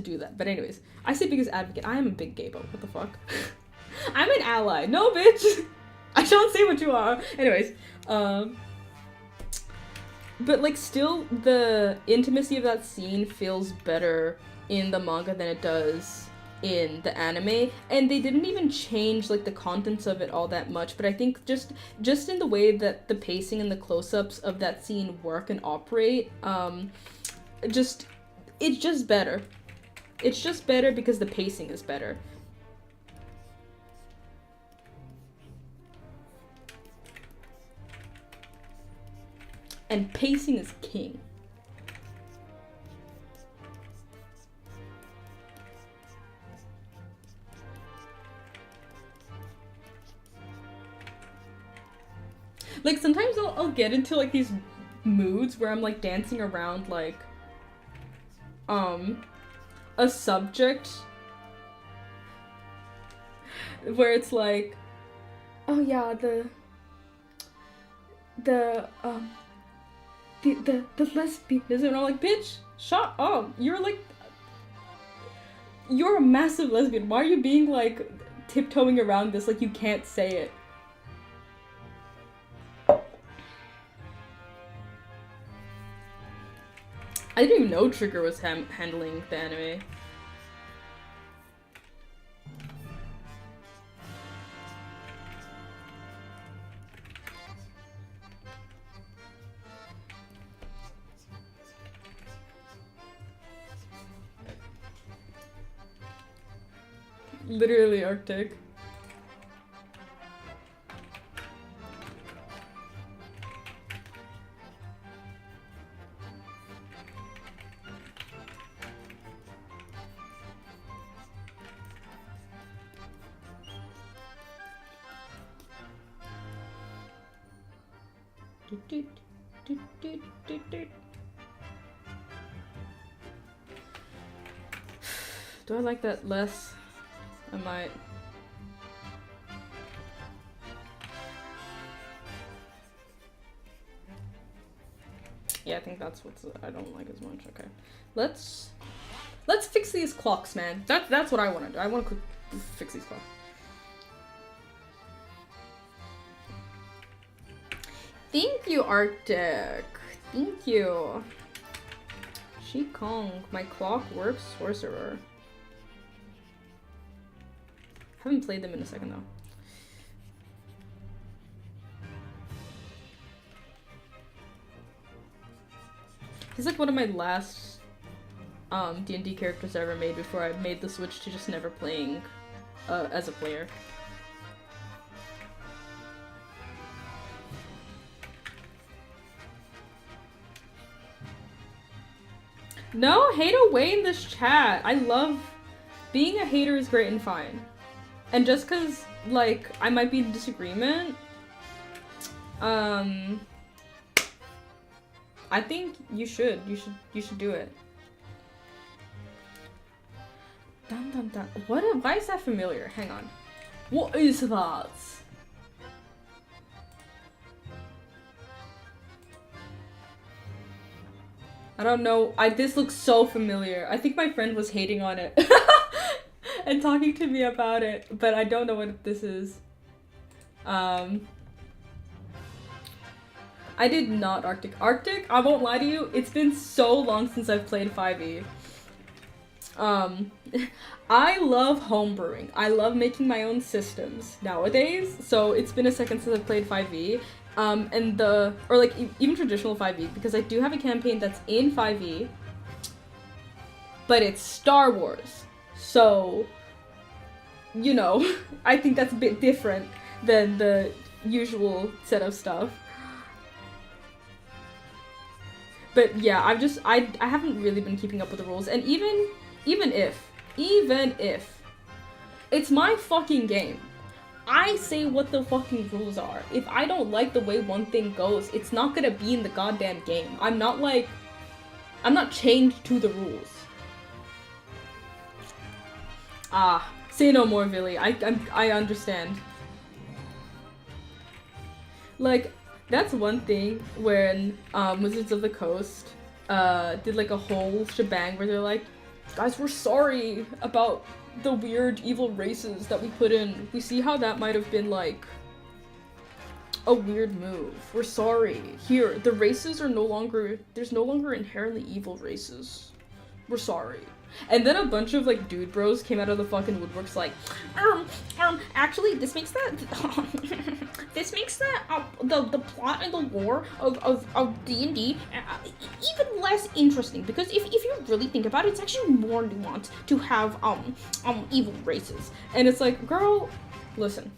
do that. But anyways, I say biggest advocate. I am a big gaybo. What the fuck? I'm an ally. No, bitch. I don't say what you are. Anyways, but, like, still, the intimacy of that scene feels better in the manga than it does in the anime, and they didn't even change, like, the contents of it all that much, but I think just in the way that the pacing and the close-ups of that scene work and operate, it's just better. It's just better because the pacing is better. And pacing is king. Like, sometimes I'll get into, like, these moods where I'm, like, dancing around, like, a subject where it's like, oh yeah, the lesbianism, and I'm like, bitch, shut up, you're, like, You're a massive lesbian. Why are you being, like, tiptoeing around this like you can't say it? I didn't even know Trigger was handling the anime. Literally Arctic. Do I like that less? I might. Yeah, I think that's what I don't like as much. Okay, let's fix these clocks, man. That's what I want to do. I want to fix these clocks. Thank you, Arctic. Thank you. Shi Kong, my clockwork sorcerer. Haven't played them in a second though. He's like one of my last D&D characters I ever made before I made the switch to just never playing as a player. No, hate away in this chat. I love being a hater is great and fine. And just cause like I might be in disagreement, I think you should do it. Dun dun dun. Why is that familiar? Hang on. What is that? I don't know. This looks so familiar. I think my friend was hating on it and talking to me about it, but I don't know what this is. I did not Arctic. Arctic, I won't lie to you, it's been so long since I've played 5e. I love homebrewing. I love making my own systems nowadays, so it's been a second since I've played 5e. Or like even traditional 5e, because I do have a campaign that's in 5e, but it's Star Wars. So, you know, I think that's a bit different than the usual set of stuff. But yeah, I haven't really been keeping up with the rules, and even if it's my fucking game, I say what the fucking rules are. If I don't like the way one thing goes, it's not gonna be in the goddamn game. I'm not chained to the rules. Say no more, Villy. I understand. Like, that's one thing when Wizards of the Coast did like a whole shebang where they're like, guys, we're sorry about the weird evil races that we put in. We see how that might have been like a weird move. We're sorry. Here, the races are there's no longer inherently evil races. We're sorry. And then a bunch of like dude bros came out of the fucking woodworks like, actually this makes the the plot and the lore of D&D even less interesting, because if you really think about it, it's actually more nuanced to have evil races. And it's like, girl, listen,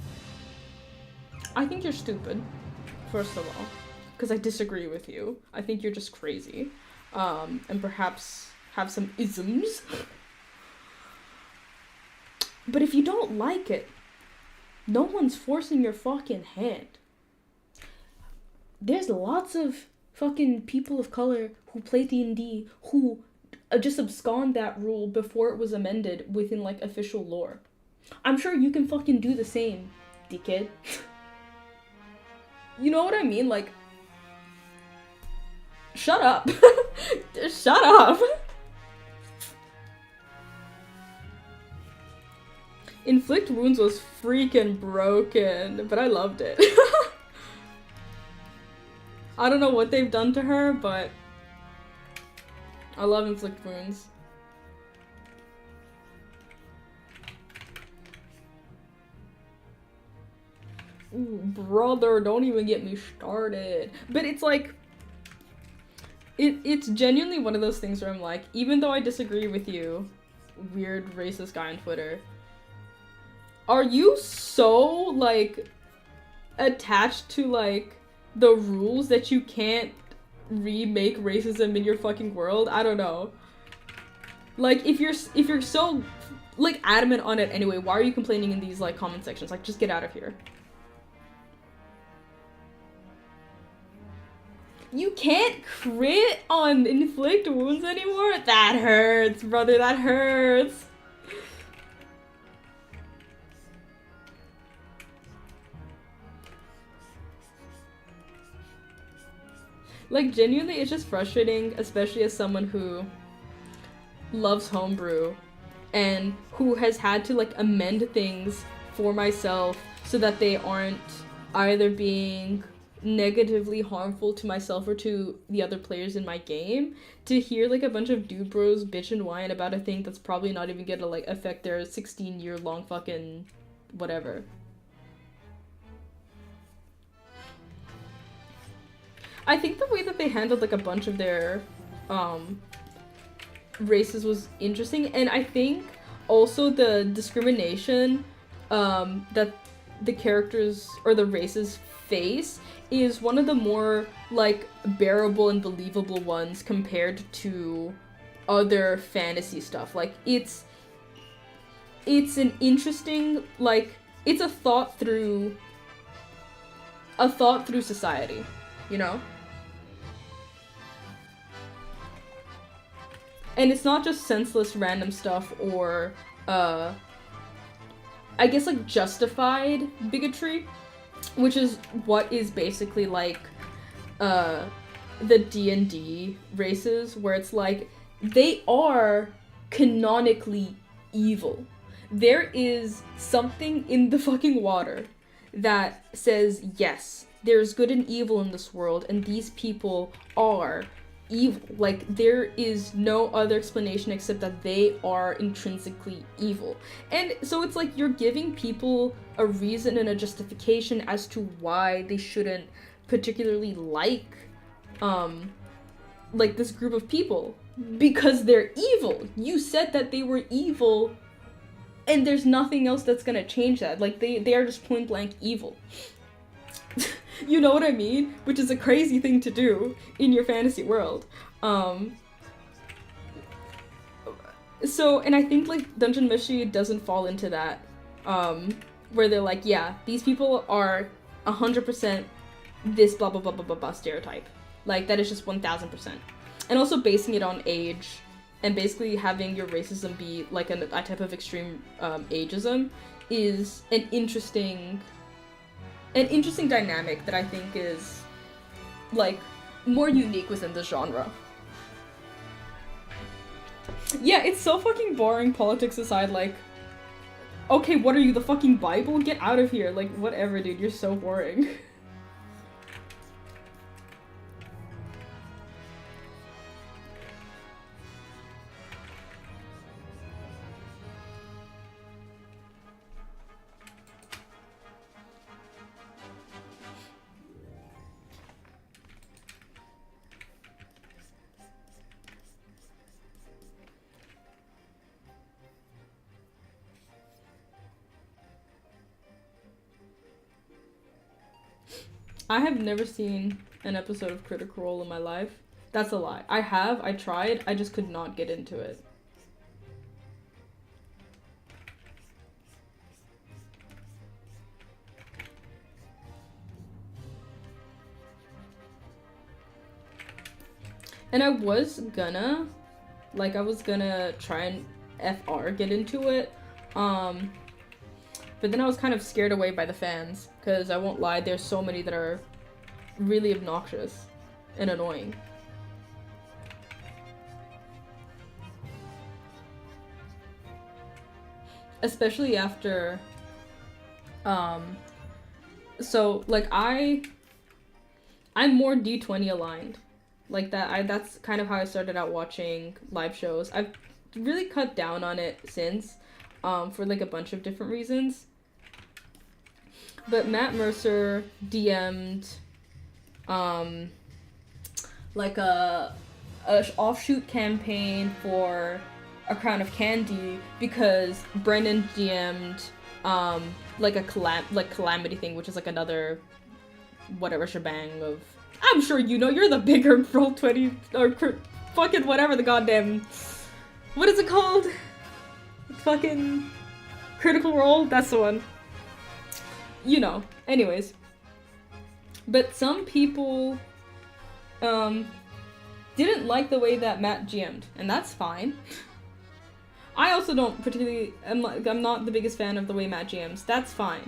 I think you're stupid, first of all, because I disagree with you. I think you're just crazy, and perhaps have some isms. But if you don't like it, no one's forcing your fucking hand. There's lots of fucking people of color who play D&D who just abscond that rule before it was amended within like official lore. I'm sure you can fucking do the same, dickhead. You know what I mean? Like, shut up. Shut up. Inflict Wounds was freaking broken, but I loved it. I don't know what they've done to her, but I love Inflict Wounds. Ooh, brother, don't even get me started. But it's like, it's genuinely one of those things where I'm like, even though I disagree with you, weird racist guy on Twitter, are you so, like, attached to, like, the rules that you can't remake racism in your fucking world? I don't know. Like, if you're so, like, adamant on it anyway, why are you complaining in these, like, comment sections? Like, just get out of here. You can't crit on Inflict Wounds anymore? That hurts, brother, that hurts. Like, genuinely, it's just frustrating, especially as someone who loves homebrew and who has had to, like, amend things for myself so that they aren't either being negatively harmful to myself or to the other players in my game, to hear, like, a bunch of dude bros bitch and whine about a thing that's probably not even gonna, like, affect their 16-year-long fucking whatever. I think the way that they handled, like, a bunch of their races was interesting, and I think also the discrimination that the characters or the races face is one of the more, like, bearable and believable ones compared to other fantasy stuff. Like, it's an interesting, like, it's a thought through society, you know? And it's not just senseless random stuff or I guess, like, justified bigotry, which is what is basically, like, the D&D races, where it's like, they are canonically evil. There is something in the fucking water that says, yes, there's good and evil in this world, and these people are evil. Like, there is no other explanation except that they are intrinsically evil. And so it's like you're giving people a reason and a justification as to why they shouldn't particularly like this group of people, because they're evil. You said that they were evil, and there's nothing else that's gonna change that. Like, they are just point blank evil. You know what I mean? Which is a crazy thing to do in your fantasy world. So, and I think, like, Dungeon Meshi doesn't fall into that, where they're like, yeah, these people are 100% this blah blah blah blah blah blah stereotype. Like, that is just 1000%. And also basing it on age, and basically having your racism be, like, a type of extreme ageism is an interesting dynamic that I think is, like, more unique within the genre. Yeah, it's so fucking boring, politics aside. Like, okay, what are you, the fucking Bible? Get out of here. Like, whatever, dude, you're so boring. I have never seen an episode of Critical Role in my life. That's a lie. I tried, I just could not get into it. And I was gonna try and get into it, but then I was kind of scared away by the fans, because I won't lie, there's so many that are really obnoxious and annoying. especially after, so, like, I'm more D20 aligned. Like, that's kind of how I started out watching live shows. I've really cut down on it since, for, like, a bunch of different reasons. But Matt Mercer DM'd, like, a offshoot campaign for A Crown of Candy because Brendan DM'd, like, a Calamity thing, which is, like, another whatever shebang of... I'm sure you know, you're the bigger Roll20, or fucking whatever the goddamn... What is it called? Fucking Critical Role? That's the one. You know. Anyways. But some people, didn't like the way that Matt GM'd, and that's fine. I also don't particularly... I'm not the biggest fan of the way Matt GMs. That's fine.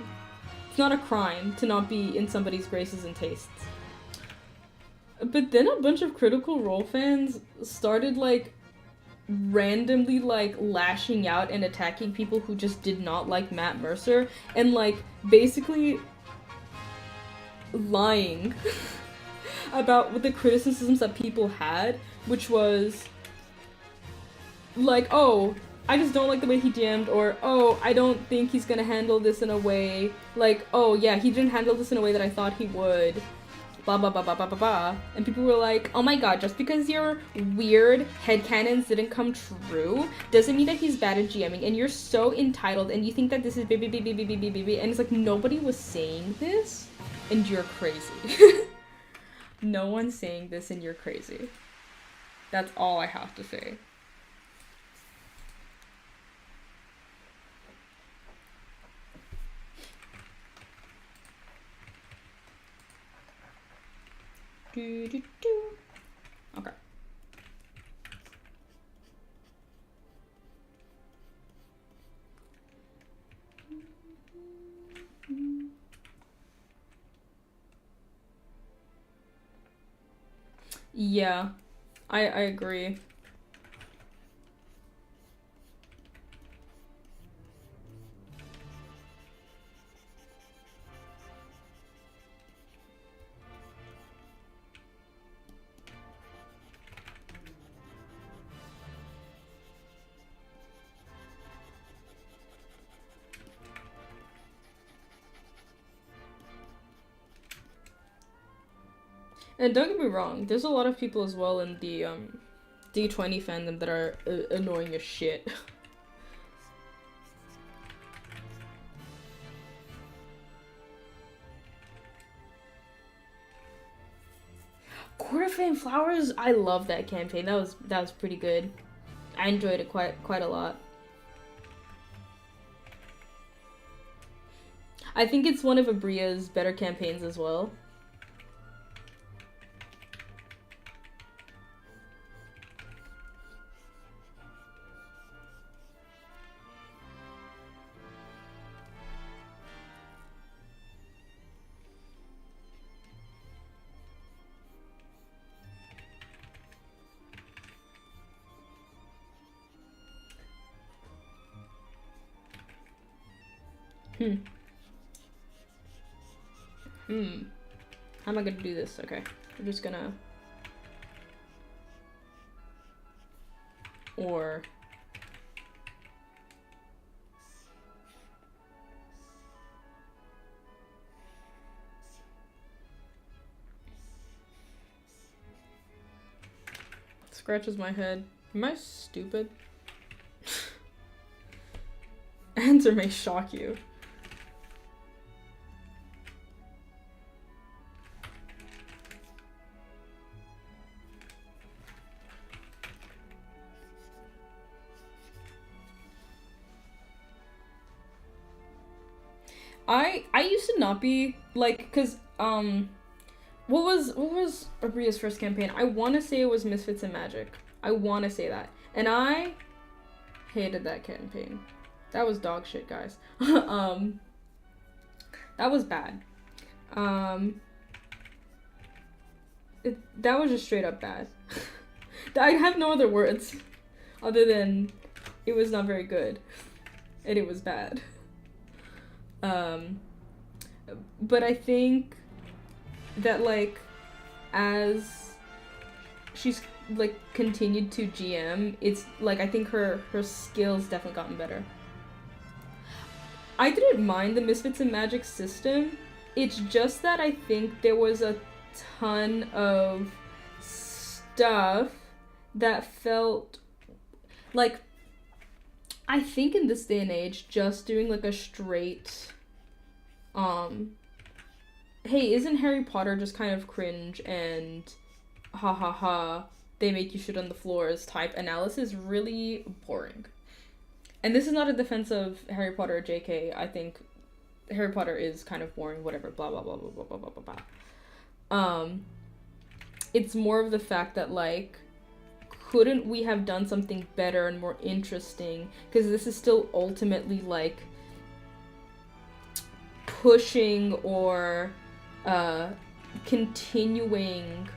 It's not a crime to not be in somebody's graces and tastes. But then a bunch of Critical Role fans started, like, randomly, like, lashing out and attacking people who just did not like Matt Mercer, and, like, basically lying about the criticisms that people had, which was, like, oh, I just don't like the way he DM'd, or, oh, I don't think he's gonna handle this in a way, like, oh, yeah, he didn't handle this in a way that I thought he would, blah, blah, blah, blah, blah, blah, blah. And people were like, oh my god, just because your weird headcanons didn't come true doesn't mean that he's bad at GMing, and you're so entitled, and you think that this is baby, baby, baby, baby, baby, and it's like, nobody was saying this, and you're crazy. No one's saying this, and you're crazy. That's all I have to say. Okay. Yeah, I agree. And don't get me wrong, there's a lot of people as well in the D20 fandom that are annoying as shit. Court of Fame Flowers, I love that campaign. That was pretty good. I enjoyed it quite a lot. I think it's one of Abria's better campaigns as well. How am I gonna do this? Okay. I'm just gonna... Or... Scratches my head. Am I stupid? Answer may shock you. I used to not be like, cause what was Abria's first campaign? I want to say it was Misfits and Magic. I want to say that, and I hated that campaign. That was dog shit, guys. That was bad. That was just straight up bad. I have no other words other than it was not very good. and it was bad. But I think that, like, as she's, like, continued to GM, it's, like, I think her skills definitely gotten better. I didn't mind the Misfits and Magic system. It's just that I think there was a ton of stuff that felt like, I think in this day and age, just doing like a straight, hey, isn't Harry Potter just kind of cringe and ha ha ha, they make you shit on the floors type analysis really boring. And this is not a defense of Harry Potter or JK. I think Harry Potter is kind of boring, whatever, blah, blah, blah, blah, blah, blah, blah, blah, blah. It's more of the fact that, like, couldn't we have done something better and more interesting? Because this is still ultimately, like, pushing or continuing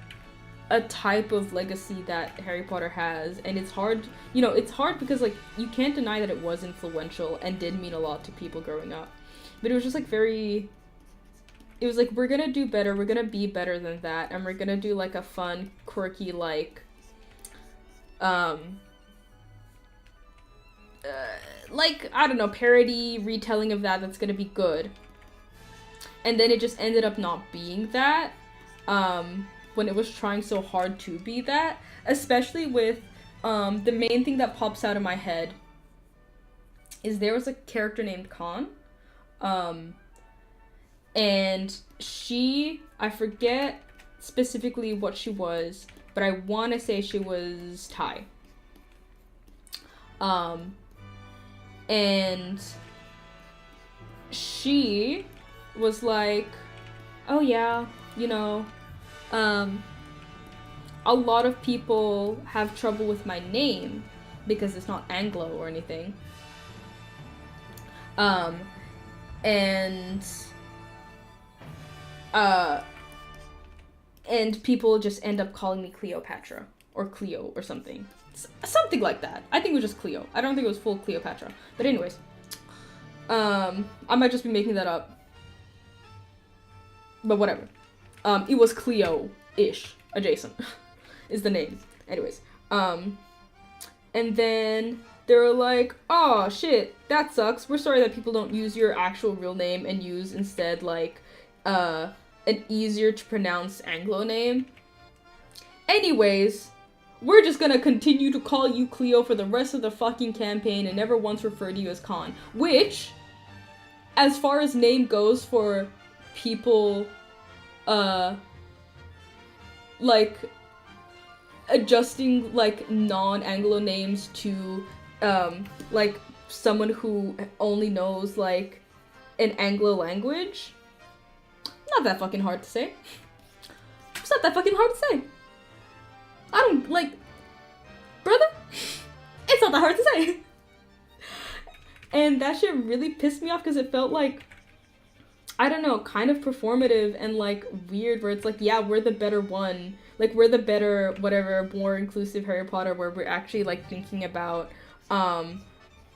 a type of legacy that Harry Potter has, and it's hard, you know, it's hard because, like, you can't deny that it was influential and did mean a lot to people growing up, but it was just, like, very, it was like, we're gonna do better, we're gonna be better than that, and we're gonna do, like, a fun, quirky, like, I don't know, parody retelling of that's gonna be good, and then it just ended up not being that, when it was trying so hard to be that, especially with, the main thing that pops out of my head is there was a character named Khan, and she, I forget specifically what she was, but I want to say she was Thai, and she was like, oh yeah, you know, a lot of people have trouble with my name because it's not Anglo or anything. And people just end up calling me Cleopatra or Cleo or something. Something like that. I think it was just Cleo. I don't think it was full Cleopatra. But anyways, I might just be making that up. But whatever. It was Cleo-ish, adjacent, is the name. Anyways, and then they were like, oh shit, that sucks. We're sorry that people don't use your actual real name and use instead, like, an easier to pronounce Anglo name. Anyways, we're just gonna continue to call you Cleo for the rest of the fucking campaign and never once refer to you as Khan. Which, as far as name goes for people, like, adjusting, like, non-Anglo names to, like, someone who only knows, like, an Anglo language, not that fucking hard to say. It's not that fucking hard to say. I don't, like, brother, it's not that hard to say. And that shit really pissed me off because it felt like, I don't know, kind of performative and, like, weird, where it's like, yeah, we're the better one. Like, we're the better, whatever, more inclusive Harry Potter, where we're actually, like, thinking about,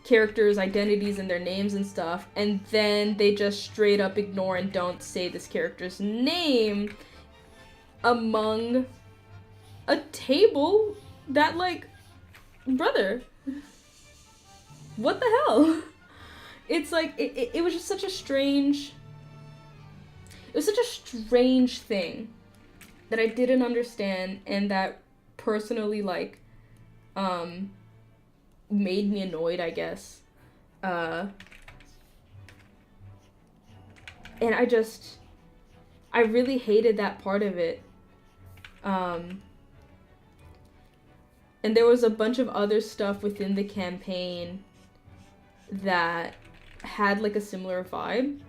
characters' identities and their names and stuff, and then they just straight up ignore and don't say this character's name among a table that, like, brother, what the hell? It's like, it was just such a strange... It was such a strange thing that I didn't understand and that personally, like, made me annoyed, I guess. And I really hated that part of it. And there was a bunch of other stuff within the campaign that had, like, a similar vibe.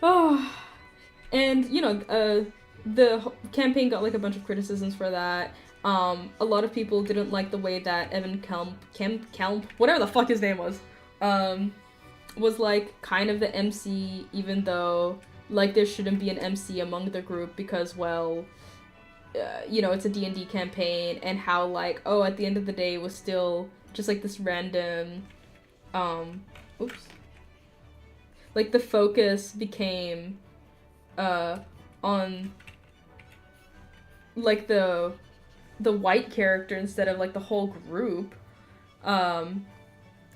Oh, and, you know, the campaign got, like, a bunch of criticisms for that. A lot of people didn't like the way that Evan Kelm, whatever the fuck his name was, like, kind of the MC, even though, like, there shouldn't be an MC among the group because, well, you know, it's a D&D campaign, and how, like, oh, at the end of the day, it was still just like this random, oops. Like the focus became, on like the white character instead of like the whole group. And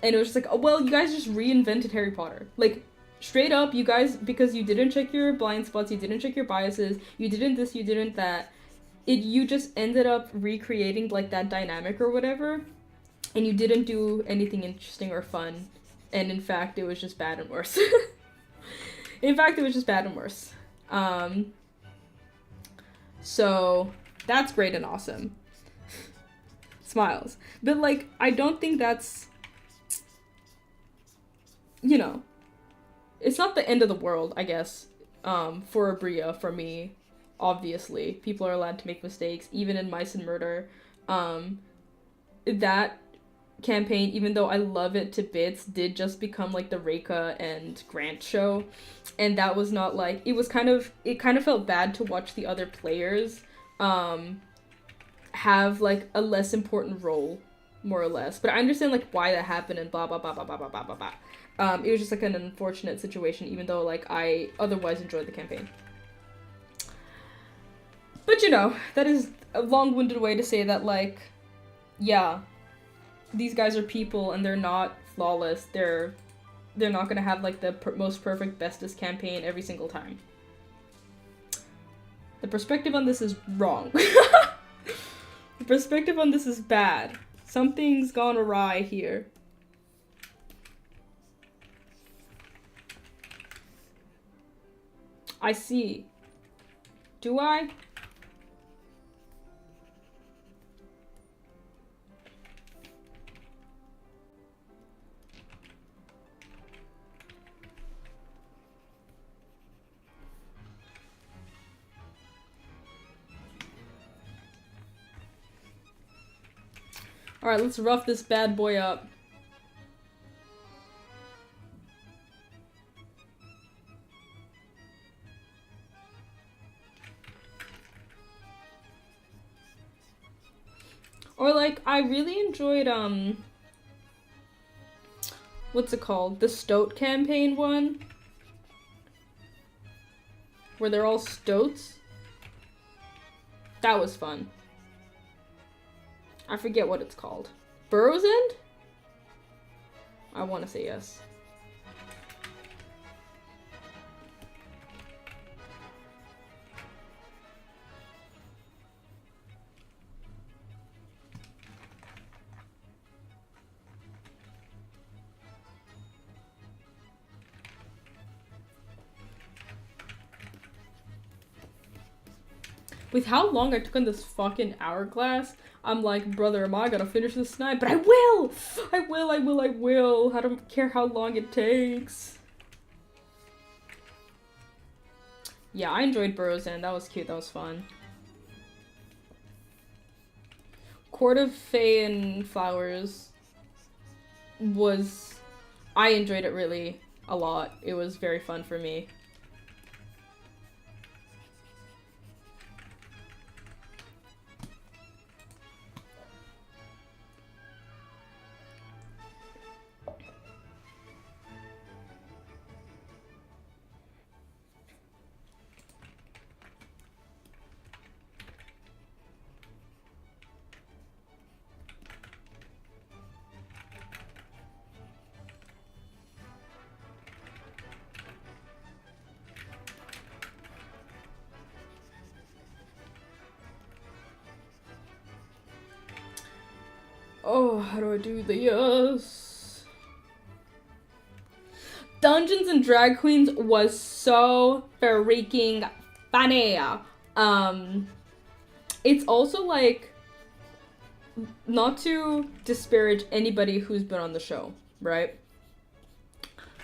it was just like, oh, well, you guys just reinvented Harry Potter. Like, straight up, you guys, because you didn't check your blind spots, you didn't check your biases, you didn't this, you didn't that, you just ended up recreating, like, that dynamic or whatever, and you didn't do anything interesting or fun, and in fact, it was just bad and worse. In fact, it was just bad and worse. So, that's great and awesome. Smiles. But, like, I don't think that's, you know, it's not the end of the world, I guess, for Abria, for me, obviously. People are allowed to make mistakes, even in Mice and Murder. That campaign, even though I love it to bits, did just become, like, the Reika and Grant show, and that was not, like, it kind of felt bad to watch the other players, have, like, a less important role, more or less. But I understand, like, why that happened and blah, blah, blah, blah, blah, blah, blah, blah, blah. It was just, like, an unfortunate situation, even though, like, I otherwise enjoyed the campaign. But, you know, that is a long-winded way to say that, like, yeah, these guys are people and they're not flawless. They're not gonna have, like, the most perfect, bestest campaign every single time. The perspective on this is wrong. The perspective on this is bad. Something's gone awry here. I see. Do I? Alright, let's rough this bad boy up. Or, like, I really enjoyed, what's it called? The Stoat campaign one? Where they're all Stoats? That was fun. I forget what it's called. Burrow's End? I want to say yes. With how long I took on this fucking hourglass, I'm like, brother, am I gonna finish this tonight? But I will! I will! I don't care how long it takes. Yeah, I enjoyed Burrow's End. That was cute. That was fun. Court of Fae and Flowers was... I enjoyed it really a lot. It was very fun for me. Oh, how do I do this? Dungeons and Drag Queens was so freaking funny. It's also, like, not to disparage anybody who's been on the show, right?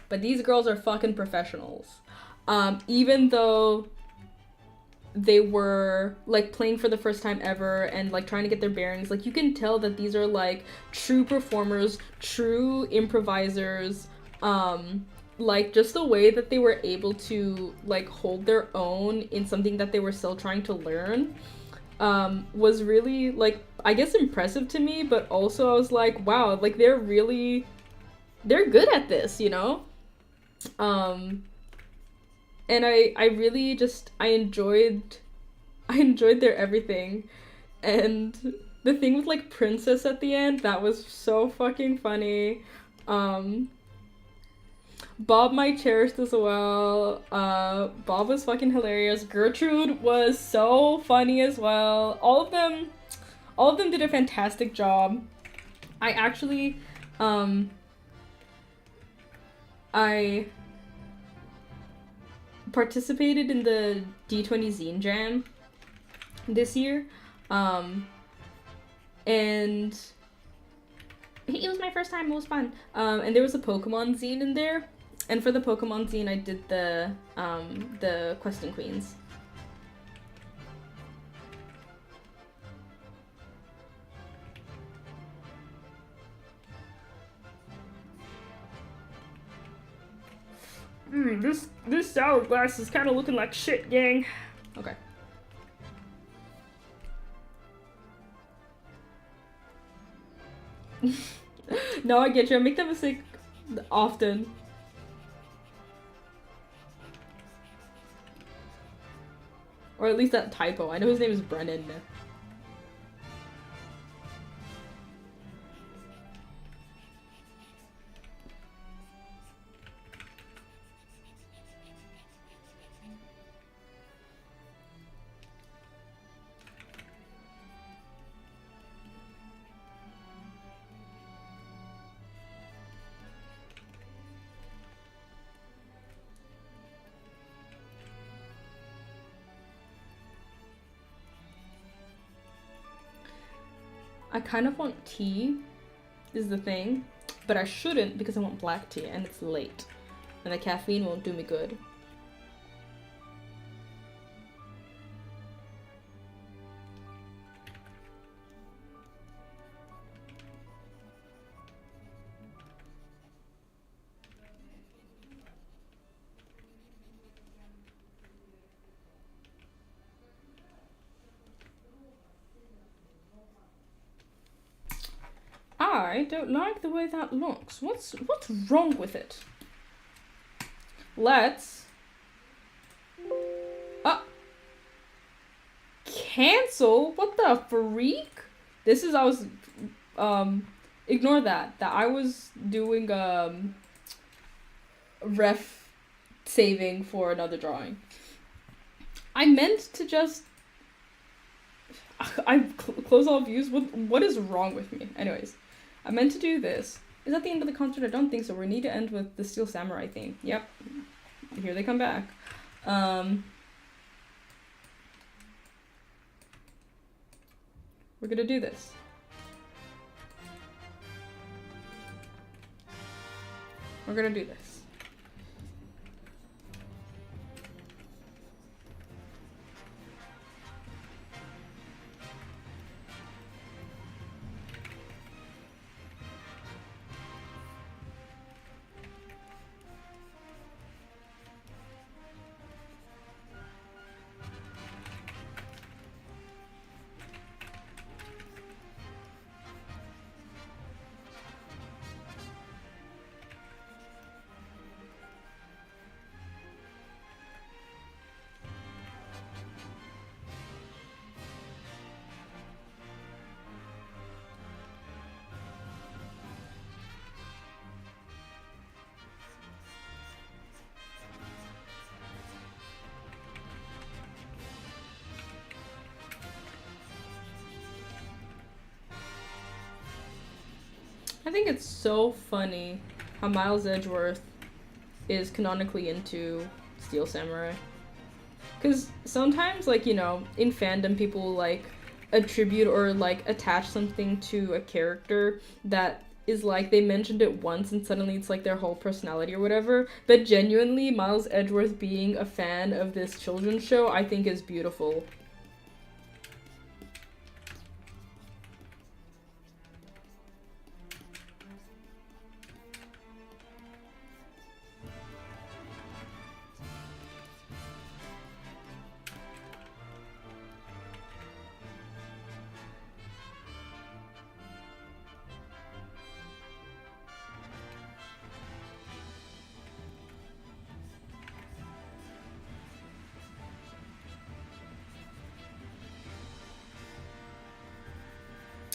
But these girls are fucking professionals. Even though they were, like, playing for the first time ever and, like, trying to get their bearings, like, you can tell that these are, like, true performers, true improvisers, like, just the way that they were able to, like, hold their own in something that they were still trying to learn. was really, like, I guess impressive to me, but also I was like, wow, like they're good at this, you know? Um, and I really just I enjoyed their everything. And the thing with like Princess at the end, that was so fucking funny. Um, Bob my cherished as well. Bob was fucking hilarious. Gertrude was so funny as well. All of them did a fantastic job. I actually, um, I participated in the D20 Zine Jam this year. Um, and it was my first time. It was fun. And there was a Pokemon zine in there, and for the Pokemon zine, I did the Questing Queens. This sour glass is kind of looking like shit, gang. Okay. No, I get you. I make that mistake often. Or at least that typo. I know his name is Brennan. I kind of want tea, is the thing, but I shouldn't because I want black tea and it's late. And the caffeine won't do me good. I don't like the way that looks. What's wrong with it? Let's cancel? What the freak? This is ignore that. That I was doing ref saving for another drawing. I meant to just close all views. What is wrong with me? Anyways, I meant to do this. Is that the end of the concert? I don't think so. We need to end with the Steel Samurai theme. Yep. Here they come back. We're gonna do this. We're gonna do this. I think it's so funny how Miles Edgeworth is canonically into Steel Samurai. Because sometimes, like, you know, in fandom, people, like, attribute or, like, attach something to a character that is, like, they mentioned it once and suddenly it's, like, their whole personality or whatever. But genuinely, Miles Edgeworth being a fan of this children's show, I think is beautiful.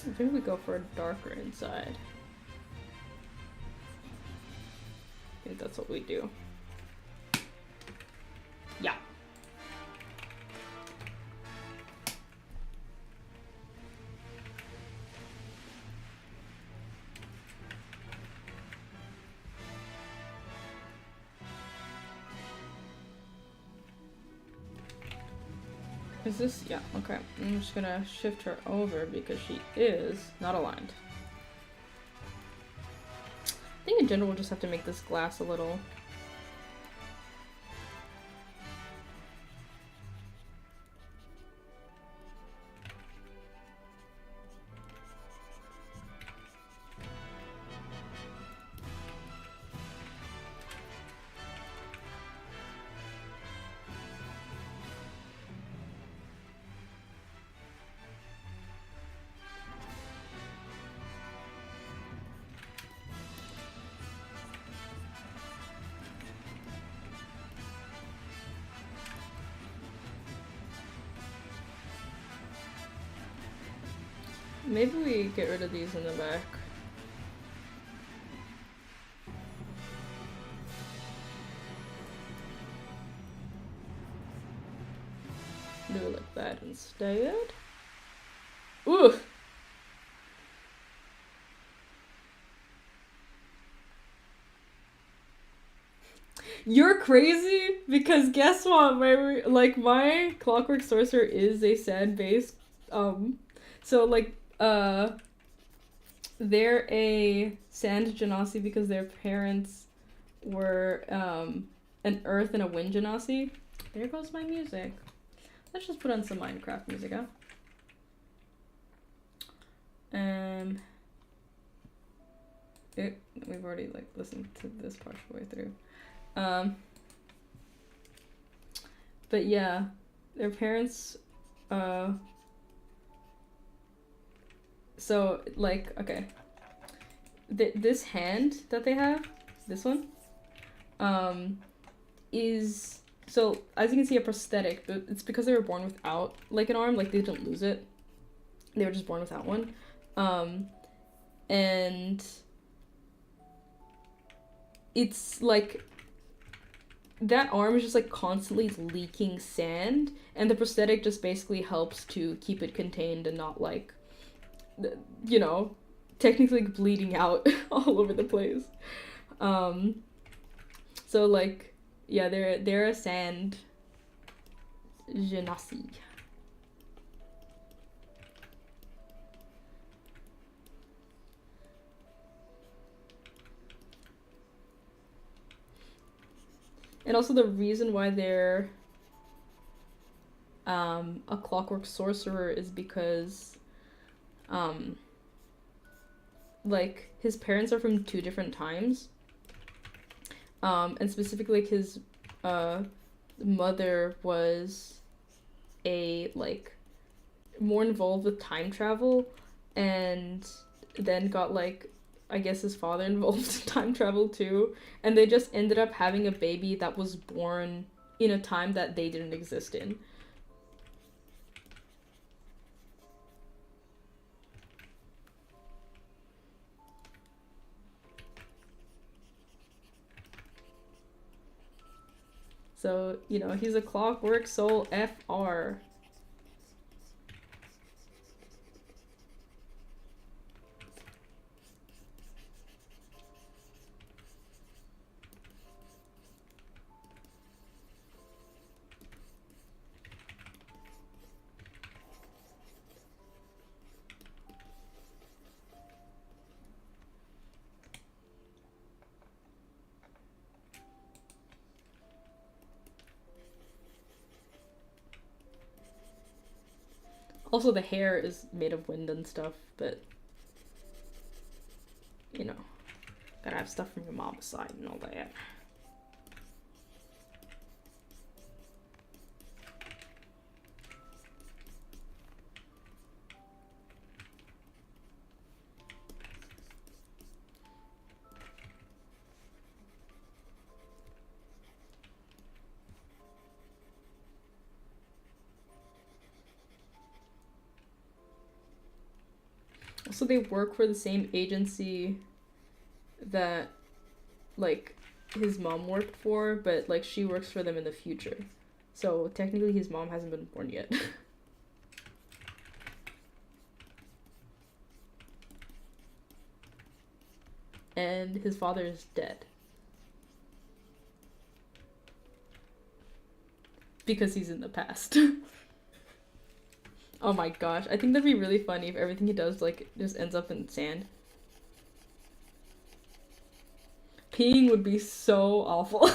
I think we go for a darker inside. I think that's what we do. Yeah. Is this? Yeah, okay. I'm just gonna shift her over because she is not aligned. I think in general we'll just have to make this glass a little... Maybe we get rid of these in the back. Do it like that instead. Ooh! You're crazy? Because guess what? My Clockwork Sorcerer is a sand-based, so like, they're a sand genasi because their parents were, an earth and a wind genasi. There goes my music. Let's just put on some Minecraft music, huh? We've already, like, listened to this part the way through. But yeah, their parents, so, like, okay. This hand that they have, this one, is, so, as you can see, a prosthetic, but it's because they were born without, like, an arm, like, they didn't lose it. They were just born without one. And it's, like, that arm is just, like, constantly leaking sand, and the prosthetic just basically helps to keep it contained and not, like, you know, technically bleeding out all over the place. So, like, yeah, they're a sand genasi. And also the reason why they're a Clockwork Sorcerer is because like, his parents are from 2 different times. And specifically, like, his mother was like, more involved with time travel, and then got, like, I guess his father involved in time travel too, and they just ended up having a baby that was born in a time that they didn't exist in. So, you know, he's a Clockwork Soul FR. Also, the hair is made of wind and stuff, but, you know, gotta have stuff from your mom's side and all that. So they work for the same agency that, like, his mom worked for, but, like, she works for them in the future. So technically his mom hasn't been born yet. And his father is dead. Because he's in the past. Oh my gosh, I think that'd be really funny if everything he does, like, just ends up in sand. Peeing would be so awful.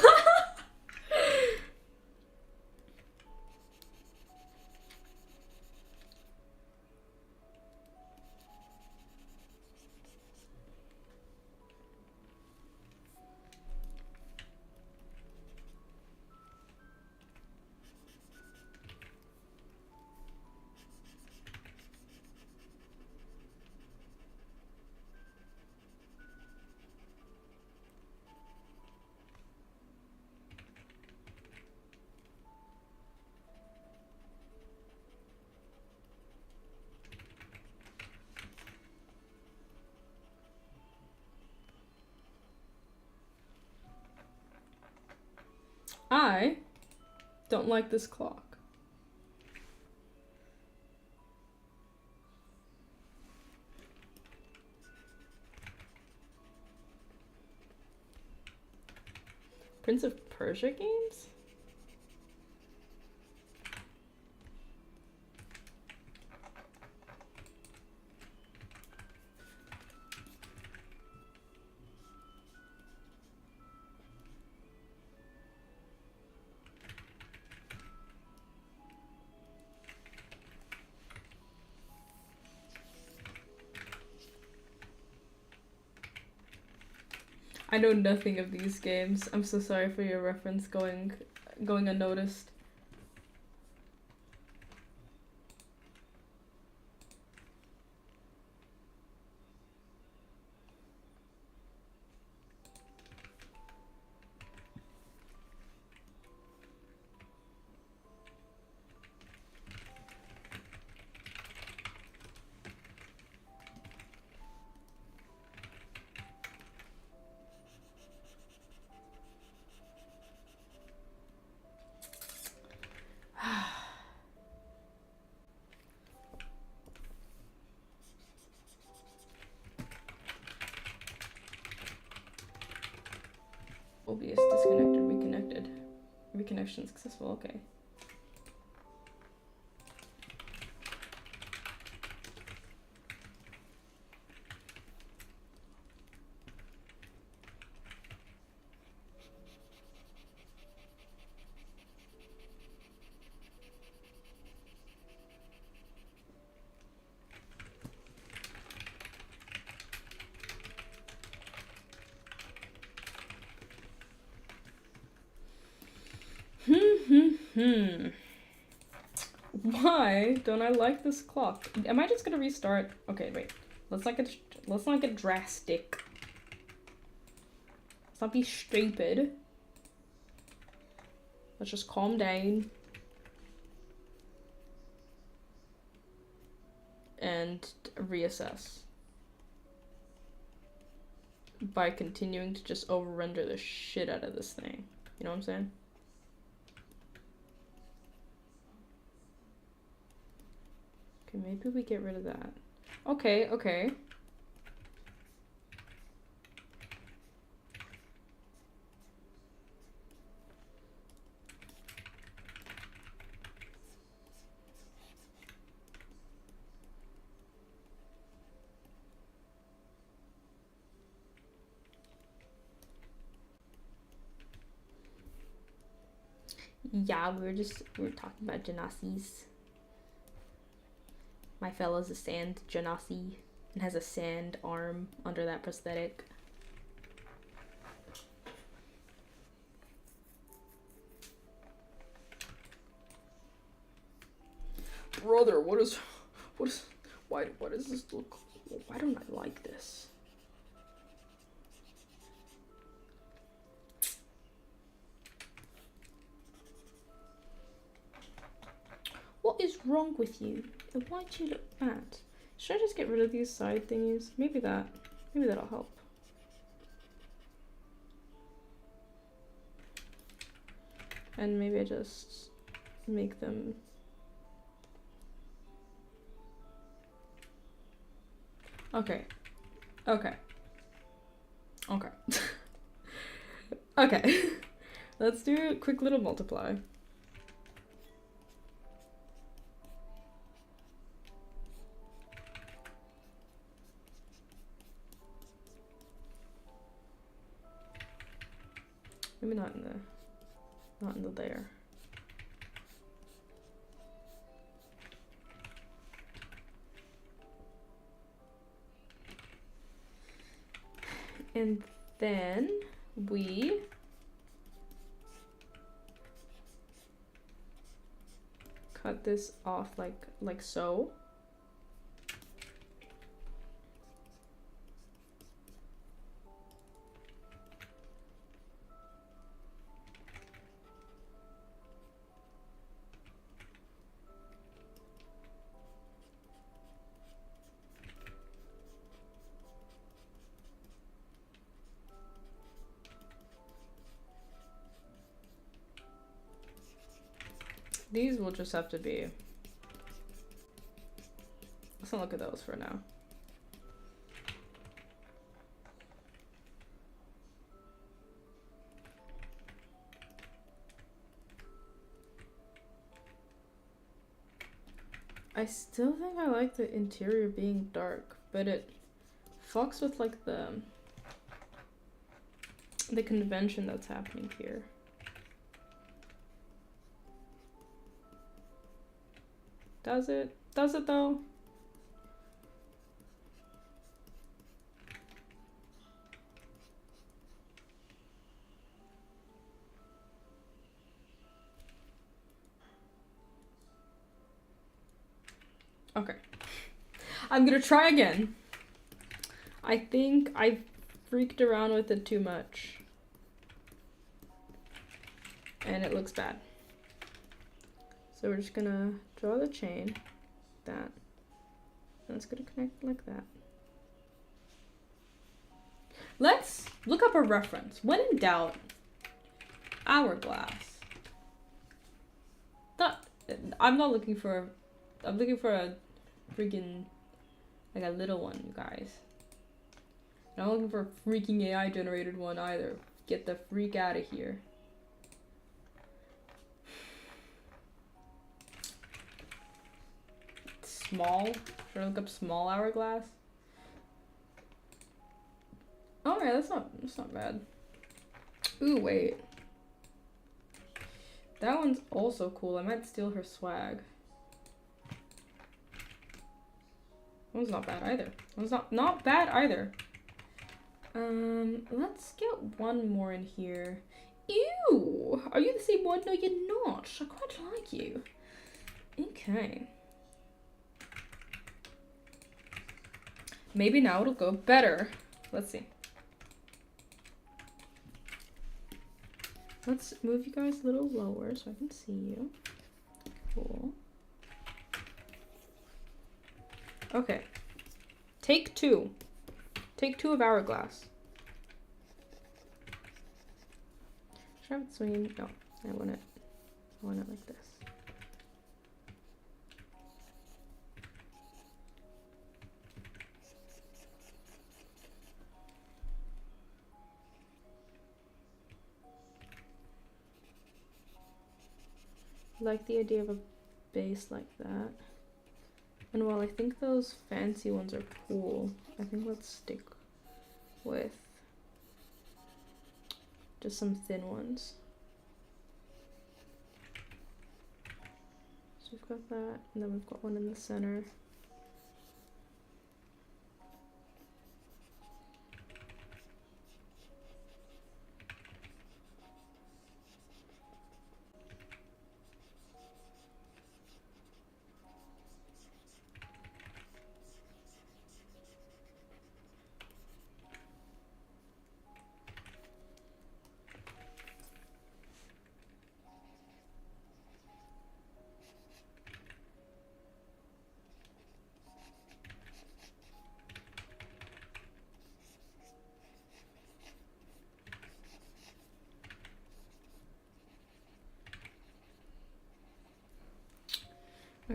I don't like this clock. Prince of Persia games? I know nothing of these games. I'm so sorry for your reference going unnoticed. OBS disconnected, reconnected. Reconnection successful, okay. Why don't I like this clock? Am I just gonna restart? Okay, wait. Let's not get drastic. Let's not be stupid. Let's just calm down. And reassess. By continuing to just over-render the shit out of this thing. You know what I'm saying? Okay, maybe we get rid of that. Okay, okay. Yeah, we were talking about Genasis. My fella's a sand Genasi and has a sand arm under that prosthetic. Brother, what is why does this look, why don't I like this? What is wrong with you? Why do you look bad? Should I just get rid of these side thingies? Maybe that'll help. And maybe I just make them. Okay. Okay. Okay. Okay. Let's do a quick little multiply. Maybe not in the there. And then we cut this off like so. These will just have to be. Let's not look at those for now. I still think I like the interior being dark, but it fucks with like the convention that's happening here. Does it? Does it though? Okay. I'm gonna try again. I think I freaked around with it too much. And it looks bad. So we're just gonna draw the chain, that, and it's gonna connect like that. Let's look up a reference. When in doubt, hourglass. I'm looking for a freaking, like a little one, you guys. I'm not looking for a freaking AI generated one either. Get the freak out of here. Small? Should I look up small hourglass? Oh yeah, that's not bad. Ooh, wait. That one's also cool. I might steal her swag. That one's not bad either. That one's not bad either. Let's get one more in here. Ew! Are you the same one? No, you're not. I quite like you. Okay. Maybe now it'll go better. Let's see. Let's move you guys a little lower so I can see you. Cool. Okay. Take two. Take two of hourglass. Should I have it swinging? No, I want it like this. Like the idea of a base like that. And while I think those fancy ones are cool, I think let's stick with just some thin ones. So we've got that, and then we've got one in the center.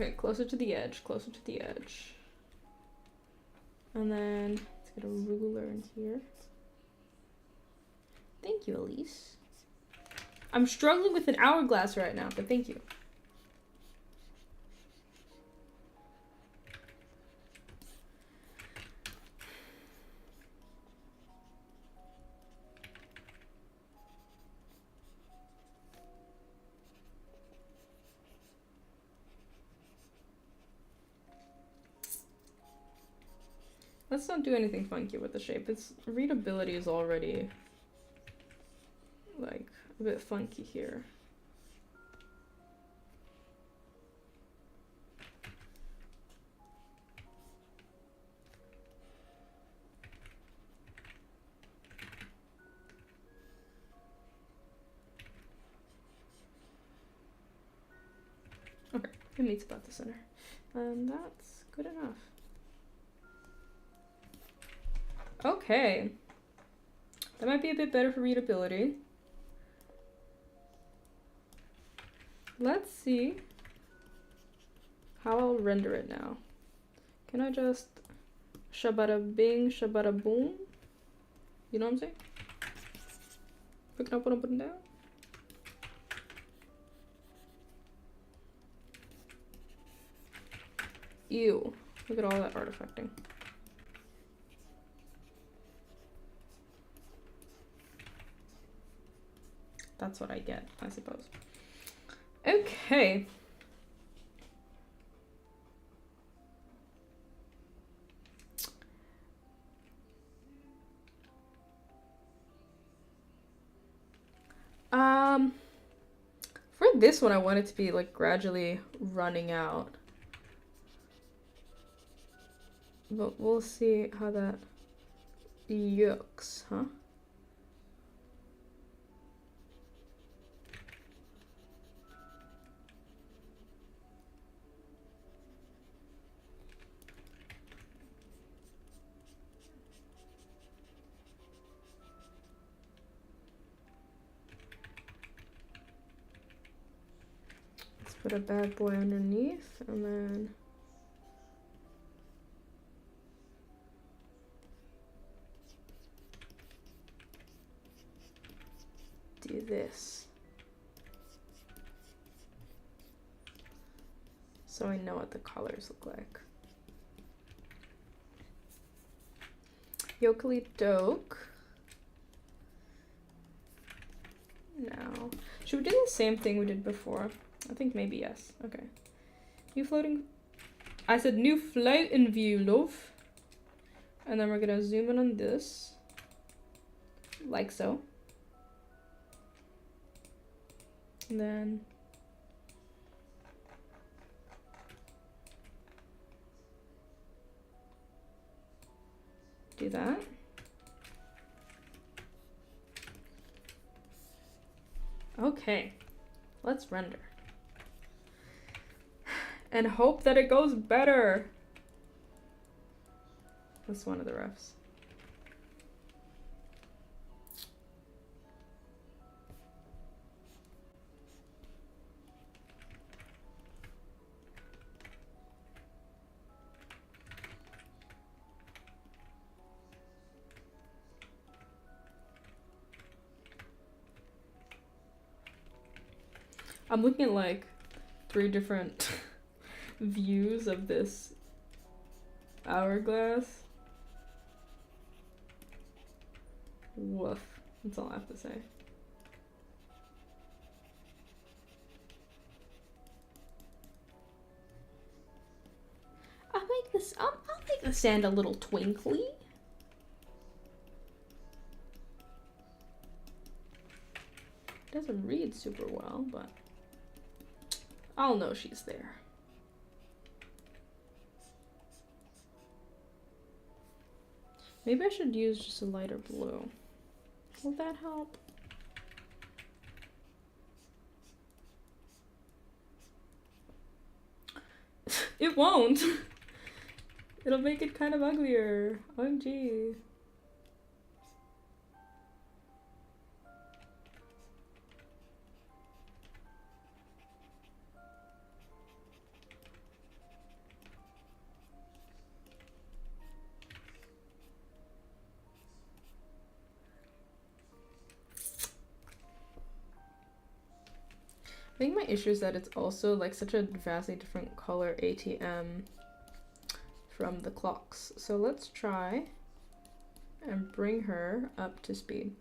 Okay, closer to the edge, closer to the edge. And then let's get a ruler in here. Thank you, Elise. I'm struggling with an hourglass right now, but thank you. Let's not do anything funky with the shape. Its readability is already like a bit funky here. Okay, it meets about the center. And that's good enough. Okay. That might be a bit better for readability. Let's see how I'll render it now. Can I just shabada bing, shabada boom? You know what I'm saying? Picking up what I'm putting down. Ew. Look at all that artifacting. That's what I get, I suppose. Okay. For this one, I want it to be like gradually running out. But we'll see how that looks, huh? Let's put a bad boy underneath and then do this. So I know what the colors look like. Yokely doke. Now, should we do the same thing we did before? I think maybe yes. Okay. New floating. I said new floating view, love. And then we're gonna zoom in on this. Like so. And then do that. Okay, let's render. And hope that it goes better. That's one of the refs. I'm looking at like 3 different views of this hourglass. Woof. That's all I have to say. I'll make the sand a little twinkly. Doesn't read super well, but I'll know she's there. Maybe I should use just a lighter blue. Will that help? It won't. It'll make it kind of uglier. OMG. think my issue is that it's also like such a vastly different color ATM from the clocks. So let's try and bring her up to speed.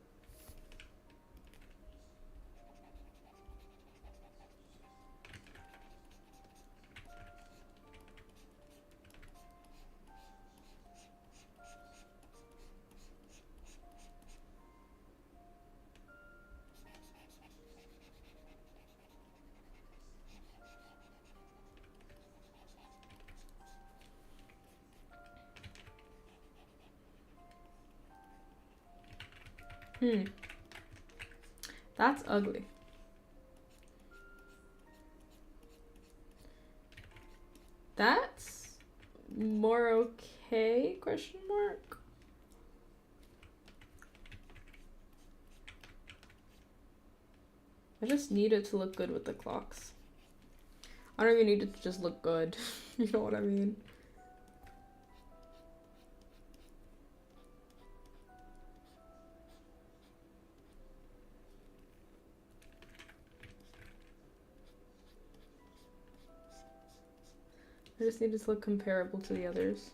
That's ugly. That's more okay, question mark? I just need it to look good with the clocks. I don't even need it to just look good. You know what I mean? I just need it to look comparable to the others.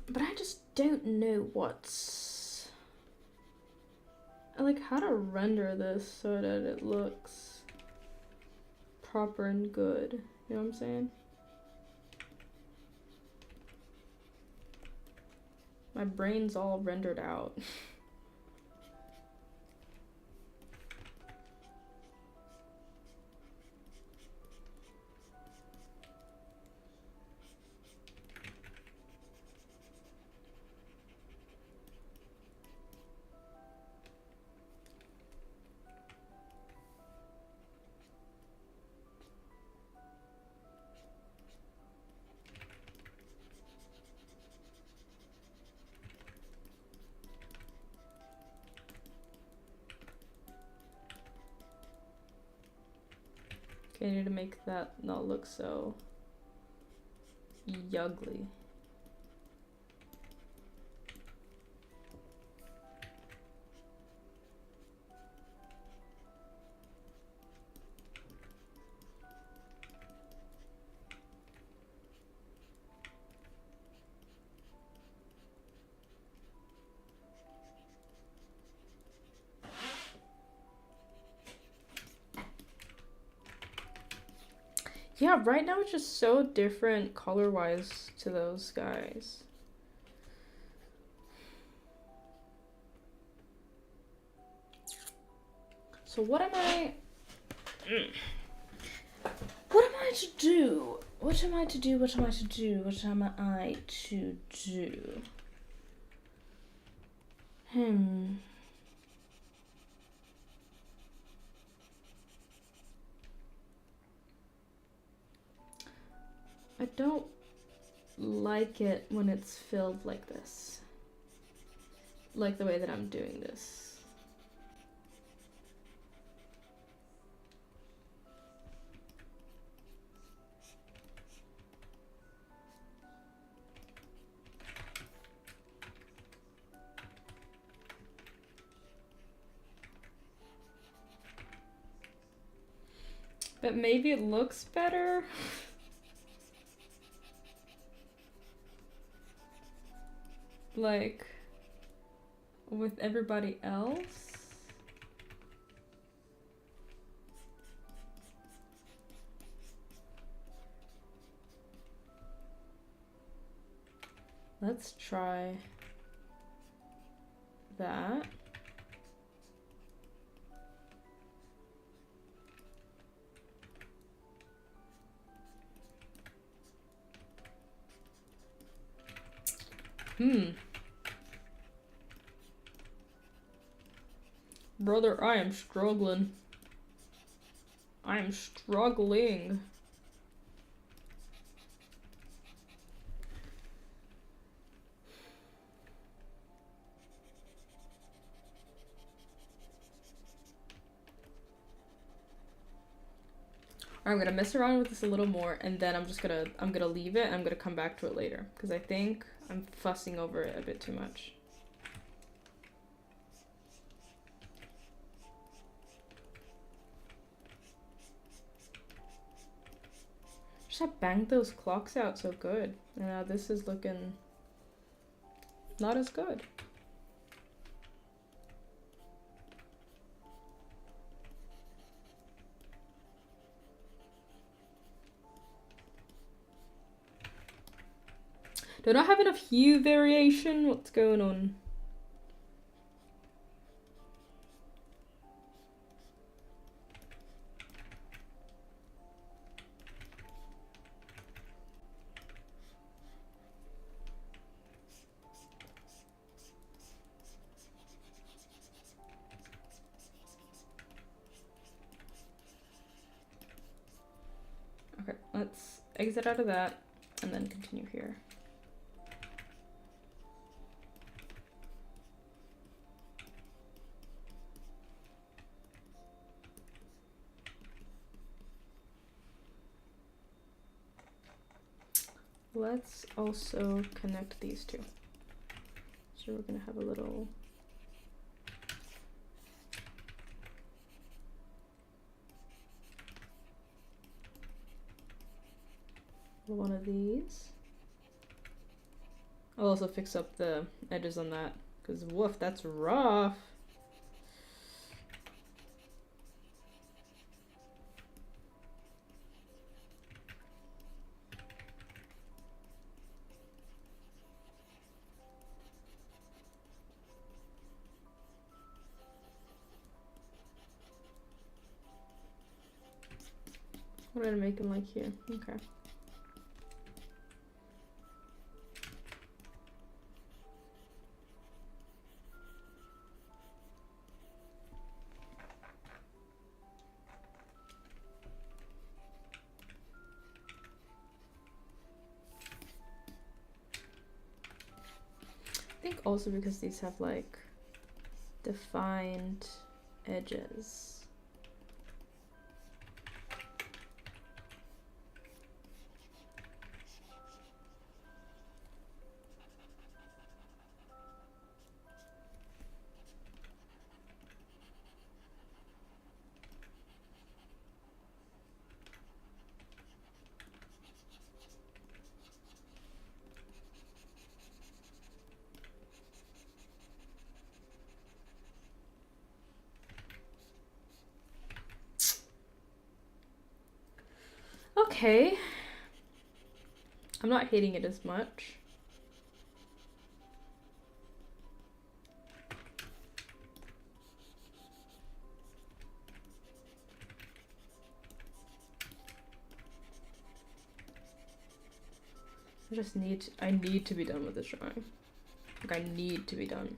But I just don't know how to render this so that it looks proper and good. You know what I'm saying? My brain's all rendered out. Okay, I need to make that not look so ugly. Yeah, right now it's just so different color-wise to those guys. So what am I to do? What am I to do? What am I to do? What am I to do? I don't like it when it's filled like this. Like the way that I'm doing this. But maybe it looks better. Like with everybody else. Let's try that. Brother, I am struggling. I am struggling. I'm gonna mess around with this a little more, and then I'm gonna leave it, and I'm gonna come back to it later, because I think I'm fussing over it a bit too much. Just I banged those clocks out so good, and now this is looking not as good. Do I not have enough hue variation? What's going on? Okay, let's exit out of that and then continue here. Let's also connect these two. So we're gonna have a little one of these. I'll also fix up the edges on that, because woof, that's rough. What did I make them like here? Okay. I think also because these have like defined edges. Okay. I'm not hating it as much. I need to be done with this drawing. Like, I need to be done.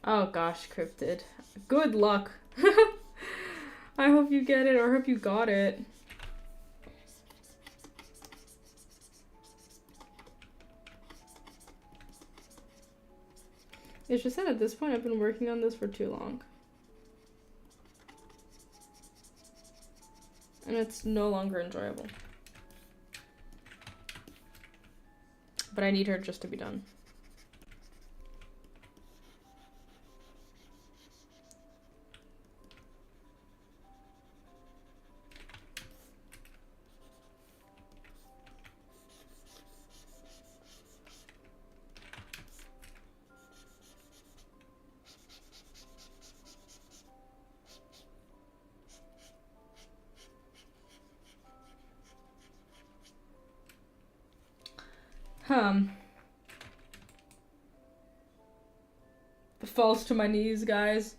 Oh gosh, cryptid. Good luck. I hope you get it, or I hope you got it. It's just that at this point I've been working on this for too long. And it's no longer enjoyable. But I need her just to be done. Falls to my knees, guys.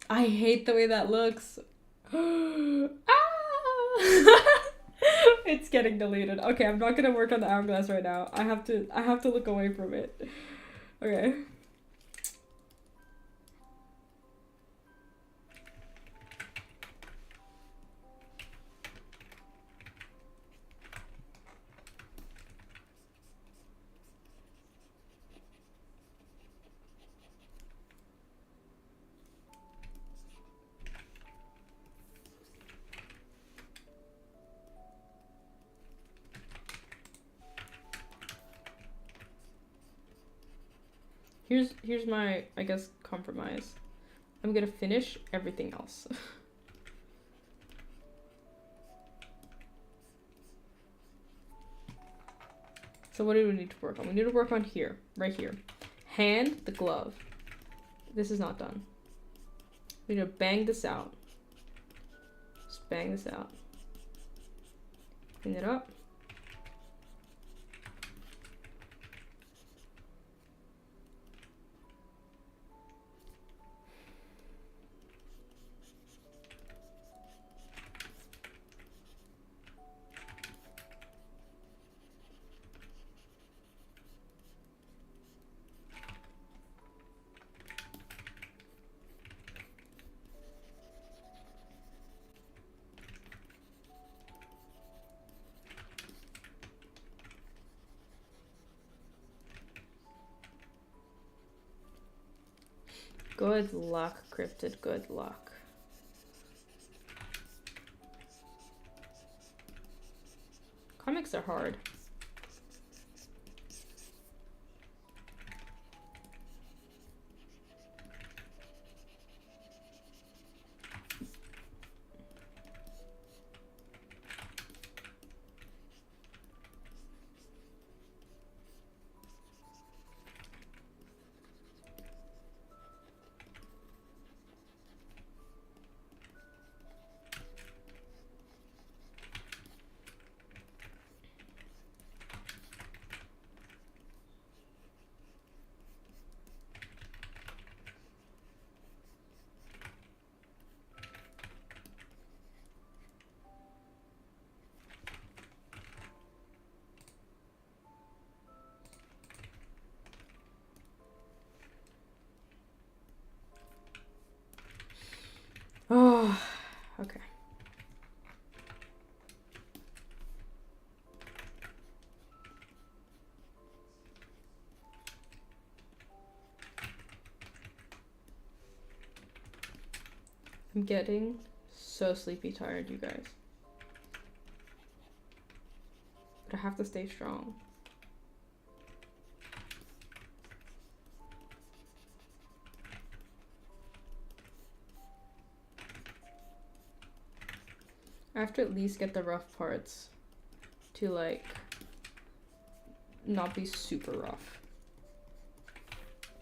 I hate the way that looks. Ah! It's getting deleted. Okay, I'm not gonna work on the hourglass right now. I have to look away from it. Okay. Here's my, I guess, compromise. I'm gonna finish everything else. So what do we need to work on? We need to work on here, right here. Hand, the glove. This is not done. We need to bang this out. Just bang this out. Clean it up. Good luck, Cryptid, good luck. Comics are hard. Oh, okay. I'm getting so sleepy tired, you guys. But I have to stay strong. I have to at least get the rough parts to, like, not be super rough.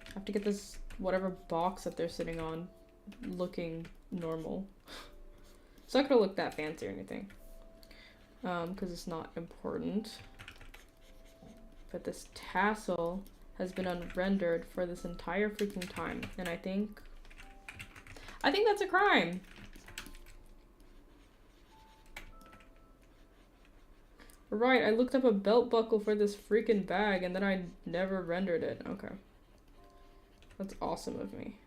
I have to get this, whatever box that they're sitting on, looking normal. It's not gonna look that fancy or anything, because it's not important. But this tassel has been unrendered for this entire freaking time, and I think that's a crime. Right, I looked up a belt buckle for this freaking bag and then I never rendered it. Okay. That's awesome of me.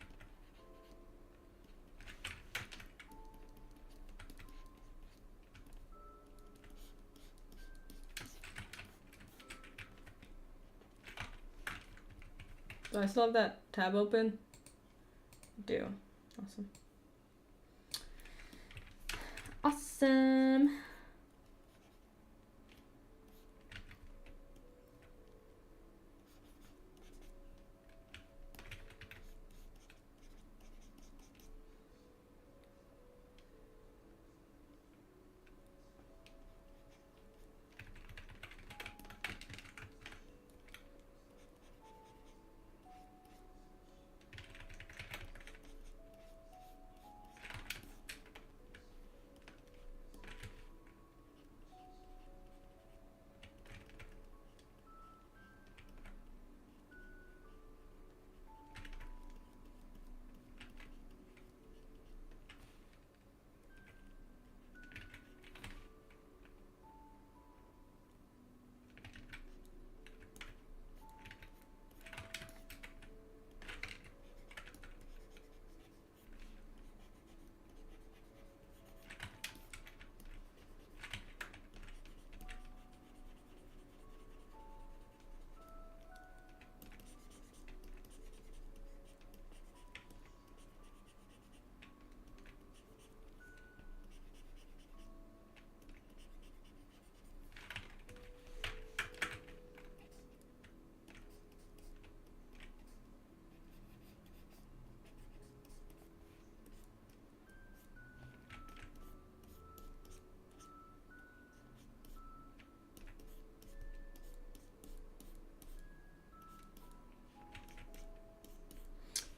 Do I still have that tab open? I do. Awesome. Awesome.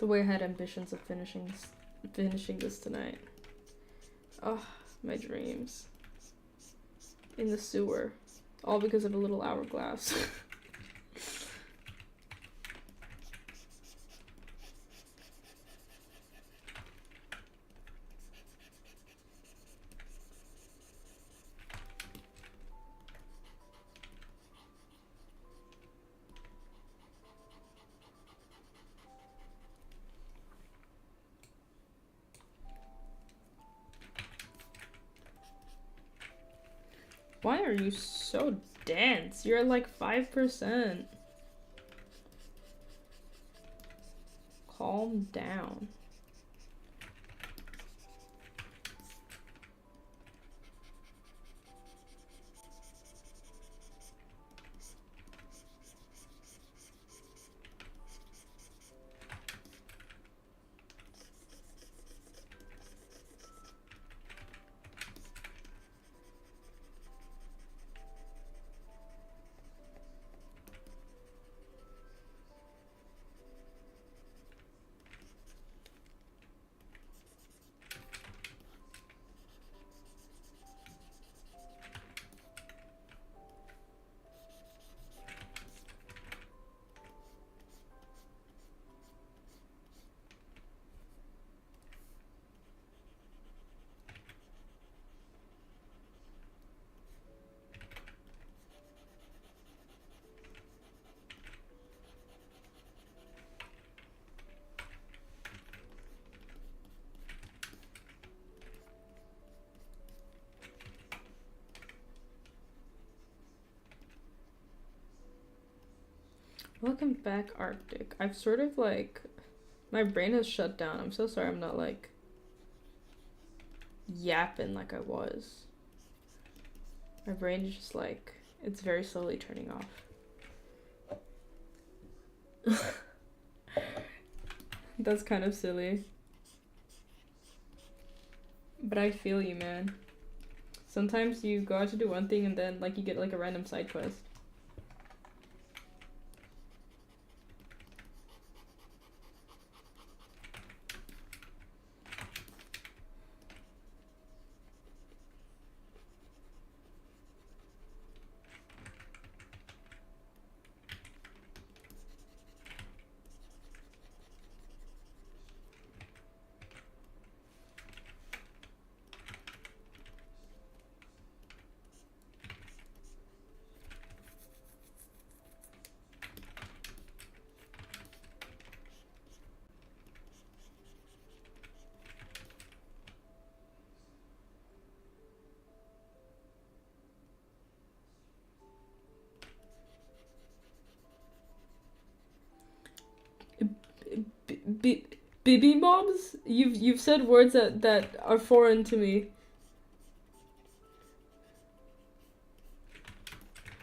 The way I had ambitions of finishing this tonight. Oh, my dreams. In the sewer. All because of a little hourglass. Why are you so dense? You're at like 5%. Calm down. Welcome back, Arctic. I've sort of like, my brain has shut down. I'm so sorry I'm not like yapping like I was. My brain is just like, it's very slowly turning off. That's kind of silly. But I feel you, man. Sometimes you go out to do one thing and then like you get like a random side quest. Bibi mobs? You've said words that are foreign to me.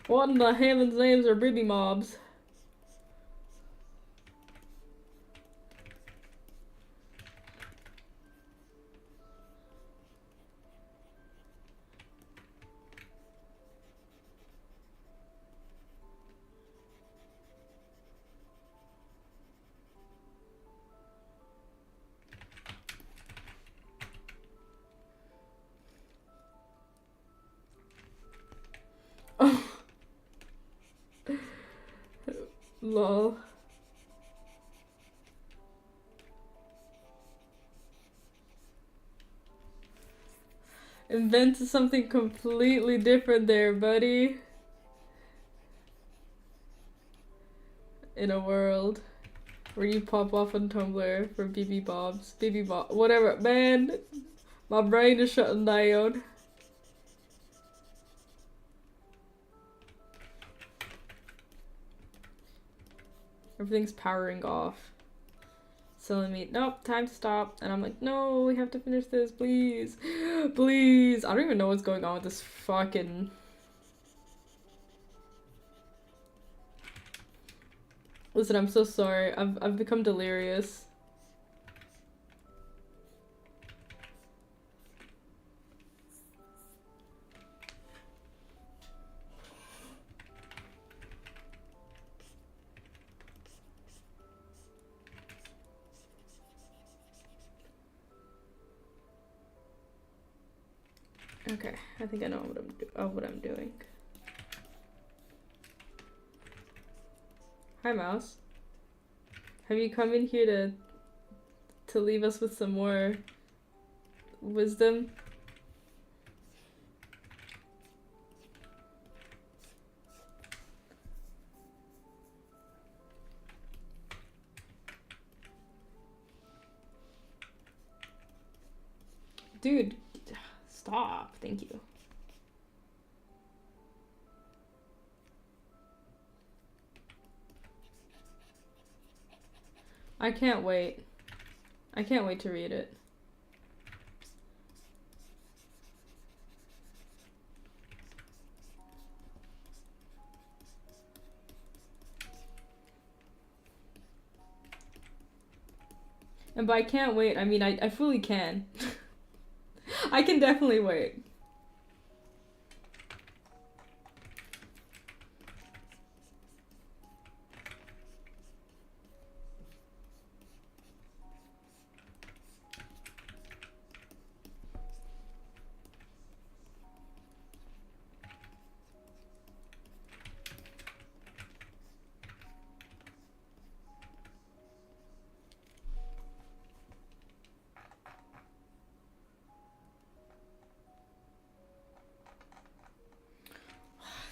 What in the heavens names are Bibi mobs? Lol. Invented something completely different there, buddy. In a world where you pop off on Tumblr for BB Bobs. BB Bob. Whatever. Man, my brain is shutting down. Everything's powering off. Telling me, nope, time to stop. And I'm like, no, we have to finish this, please. Please. I don't even know what's going on with this fucking... Listen, I'm so sorry. I've become delirious. Okay, I think I know what I'm doing. Hi, mouse. Have you come in here to leave us with some more wisdom? Dude, stop. Thank you. I can't wait. I can't wait to read it. And by can't wait, I mean I fully can. I can definitely wait.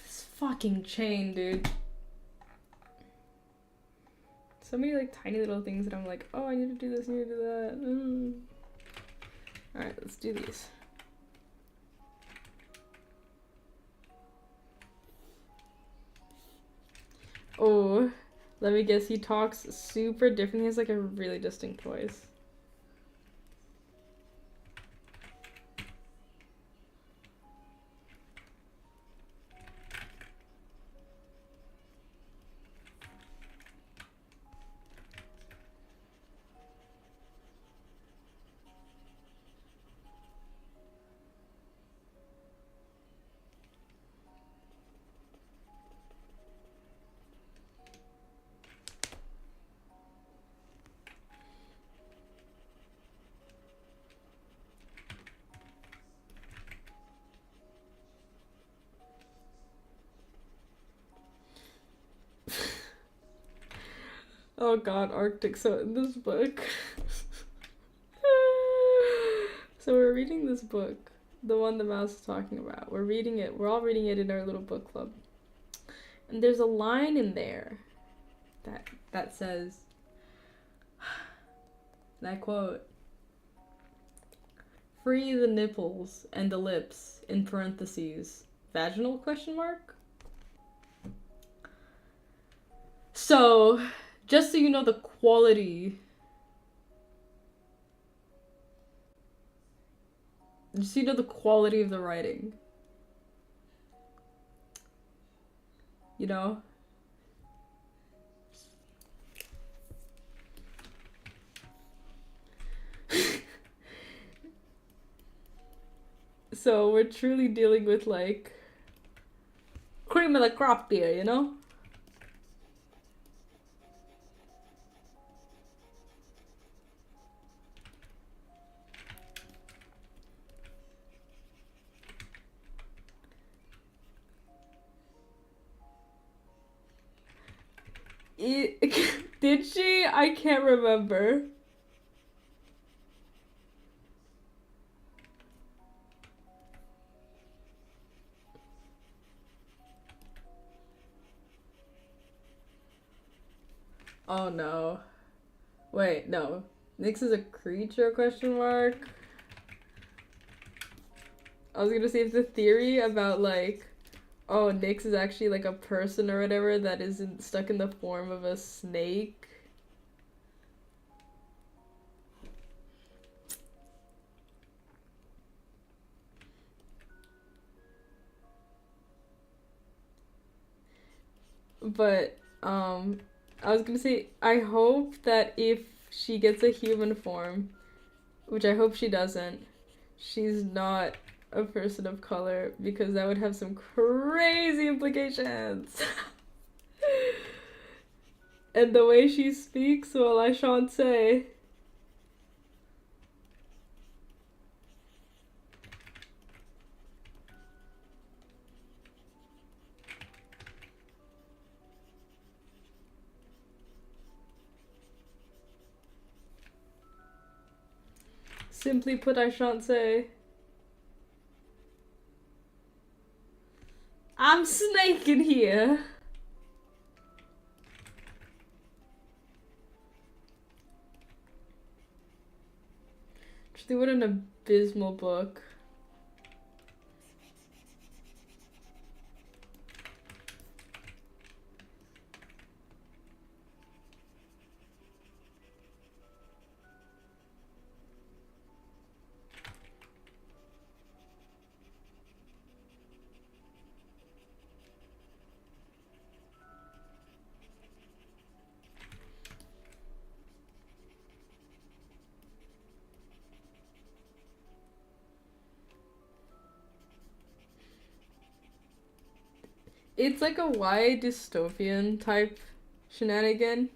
This fucking chain, dude. So many like tiny little things that I'm like, oh, I need to do this, I need to do that. Alright, let's do these. Oh, let me guess, he talks super different. He has like a really distinct voice. Oh god, Arctic. So in this book, so we're reading this book, the one the mouse is talking about. We're reading it. We're all reading it in our little book club. And there's a line in there that says, and I quote, "Free the nipples and the lips, in parentheses, vaginal question mark?" So, just so you know the quality, just so you know the quality of the writing. You know? So we're truly dealing with like cream of the crop here, you know? Did she? I can't remember. Oh no. Wait, no. Nyx is a creature, question mark? I was gonna say it's a theory about like, oh, Nyx is actually like a person or whatever that isn't stuck in the form of a snake. But, I was gonna say, I hope that if she gets a human form, which I hope she doesn't, she's not a person of color, because that would have some crazy implications. And the way she speaks, well, I shan't say. Simply put, I shan't say. I'm snaking here. Actually, what an abysmal book. It's like a YA dystopian type shenanigan.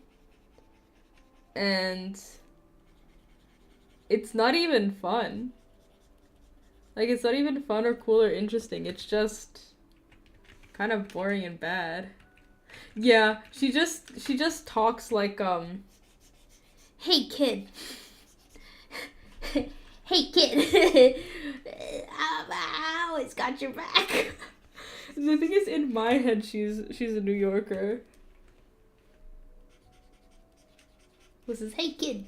And it's not even fun. Like, it's not even fun or cool or interesting. It's just kind of boring and bad. Yeah, she just talks like, hey kid. Hey kid. I always got your back. The thing is, in my head, she's a New Yorker. This is, hey kid.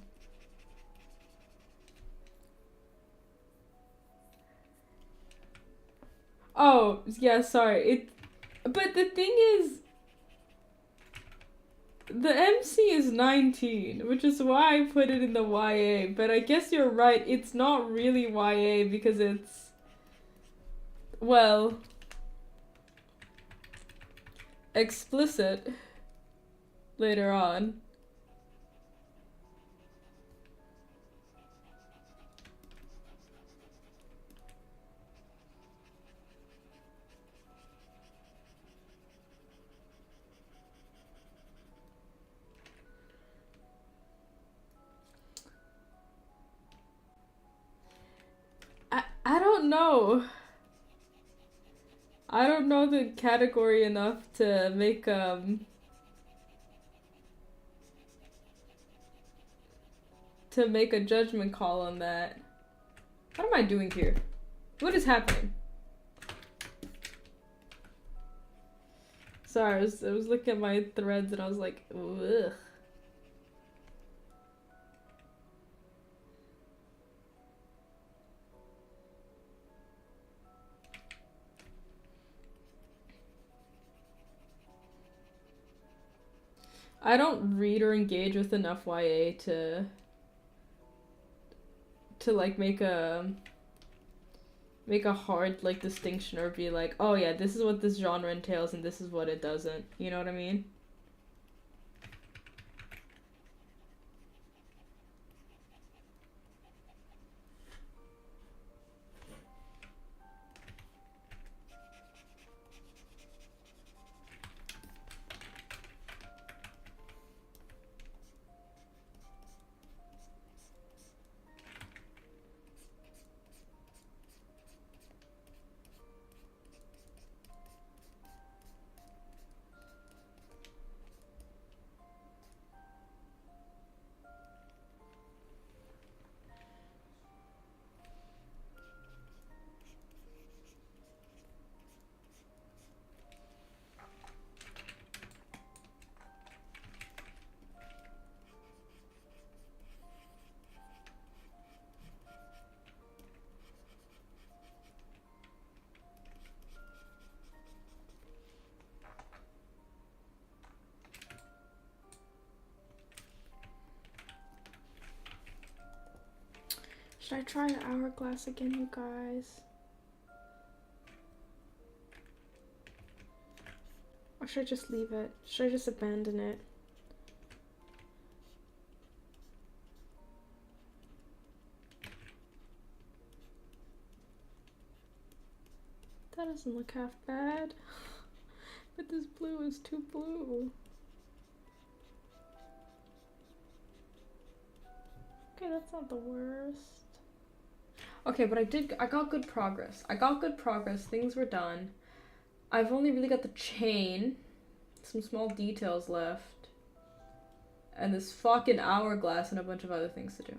Oh, yeah, sorry. But the thing is, the MC is 19, which is why I put it in the YA. But I guess you're right, it's not really YA because it's, well, explicit later on. I don't know. I don't know the category enough to make to make a judgment call on that. What am I doing here? What is happening? Sorry, I was looking at my threads and I was like, ugh. I don't read or engage with enough YA to like make a hard like distinction or be like, oh yeah, this is what this genre entails and this is what it doesn't. You know what I mean? Should I try the hourglass again, you guys? Or should I just leave it? Should I just abandon it? That doesn't look half bad. But this blue is too blue. Okay, that's not the worst. Okay, but I got good progress. Things were done. I've only really got the chain, some small details left, and this fucking hourglass and a bunch of other things to do.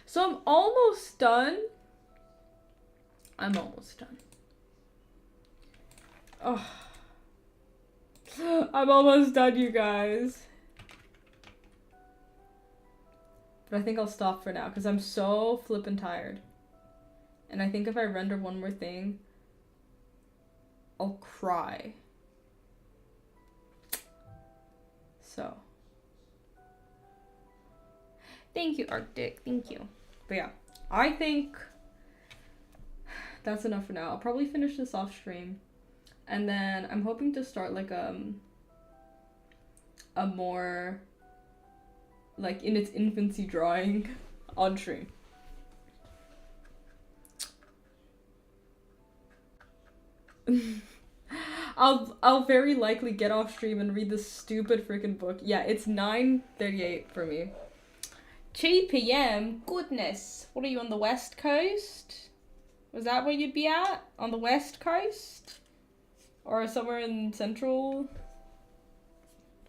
So I'm almost done. I'm almost done. Oh. I'm almost done, you guys. But I think I'll stop for now because I'm so flippin' tired. And I think if I render one more thing, I'll cry. So. Thank you, Arctic. Thank you. But yeah, I think that's enough for now. I'll probably finish this off stream. And then I'm hoping to start like a more like in its infancy drawing on stream. I'll very likely get off stream and read this stupid freaking book. Yeah, it's 9:38 for me. 2 p.m. Goodness. What are you on the West Coast? Was that where you'd be at? On the West Coast? Or somewhere in Central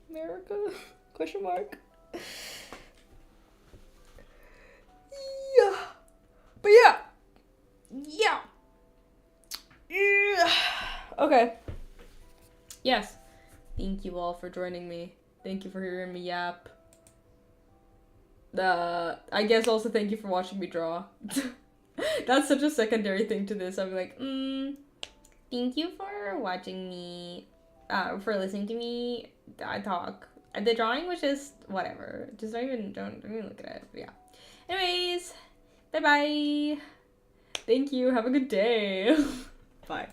America? Question mark. Yeah. But yeah. Yeah. Yeah. Okay. Yes. Thank you all for joining me. Thank you for hearing me yap. I guess also thank you for watching me draw. That's such a secondary thing to this. I'm like, thank you for watching me, for listening to me talk. The drawing was just whatever. Just don't even look at it. But yeah. Anyways, bye bye. Thank you. Have a good day. Bye.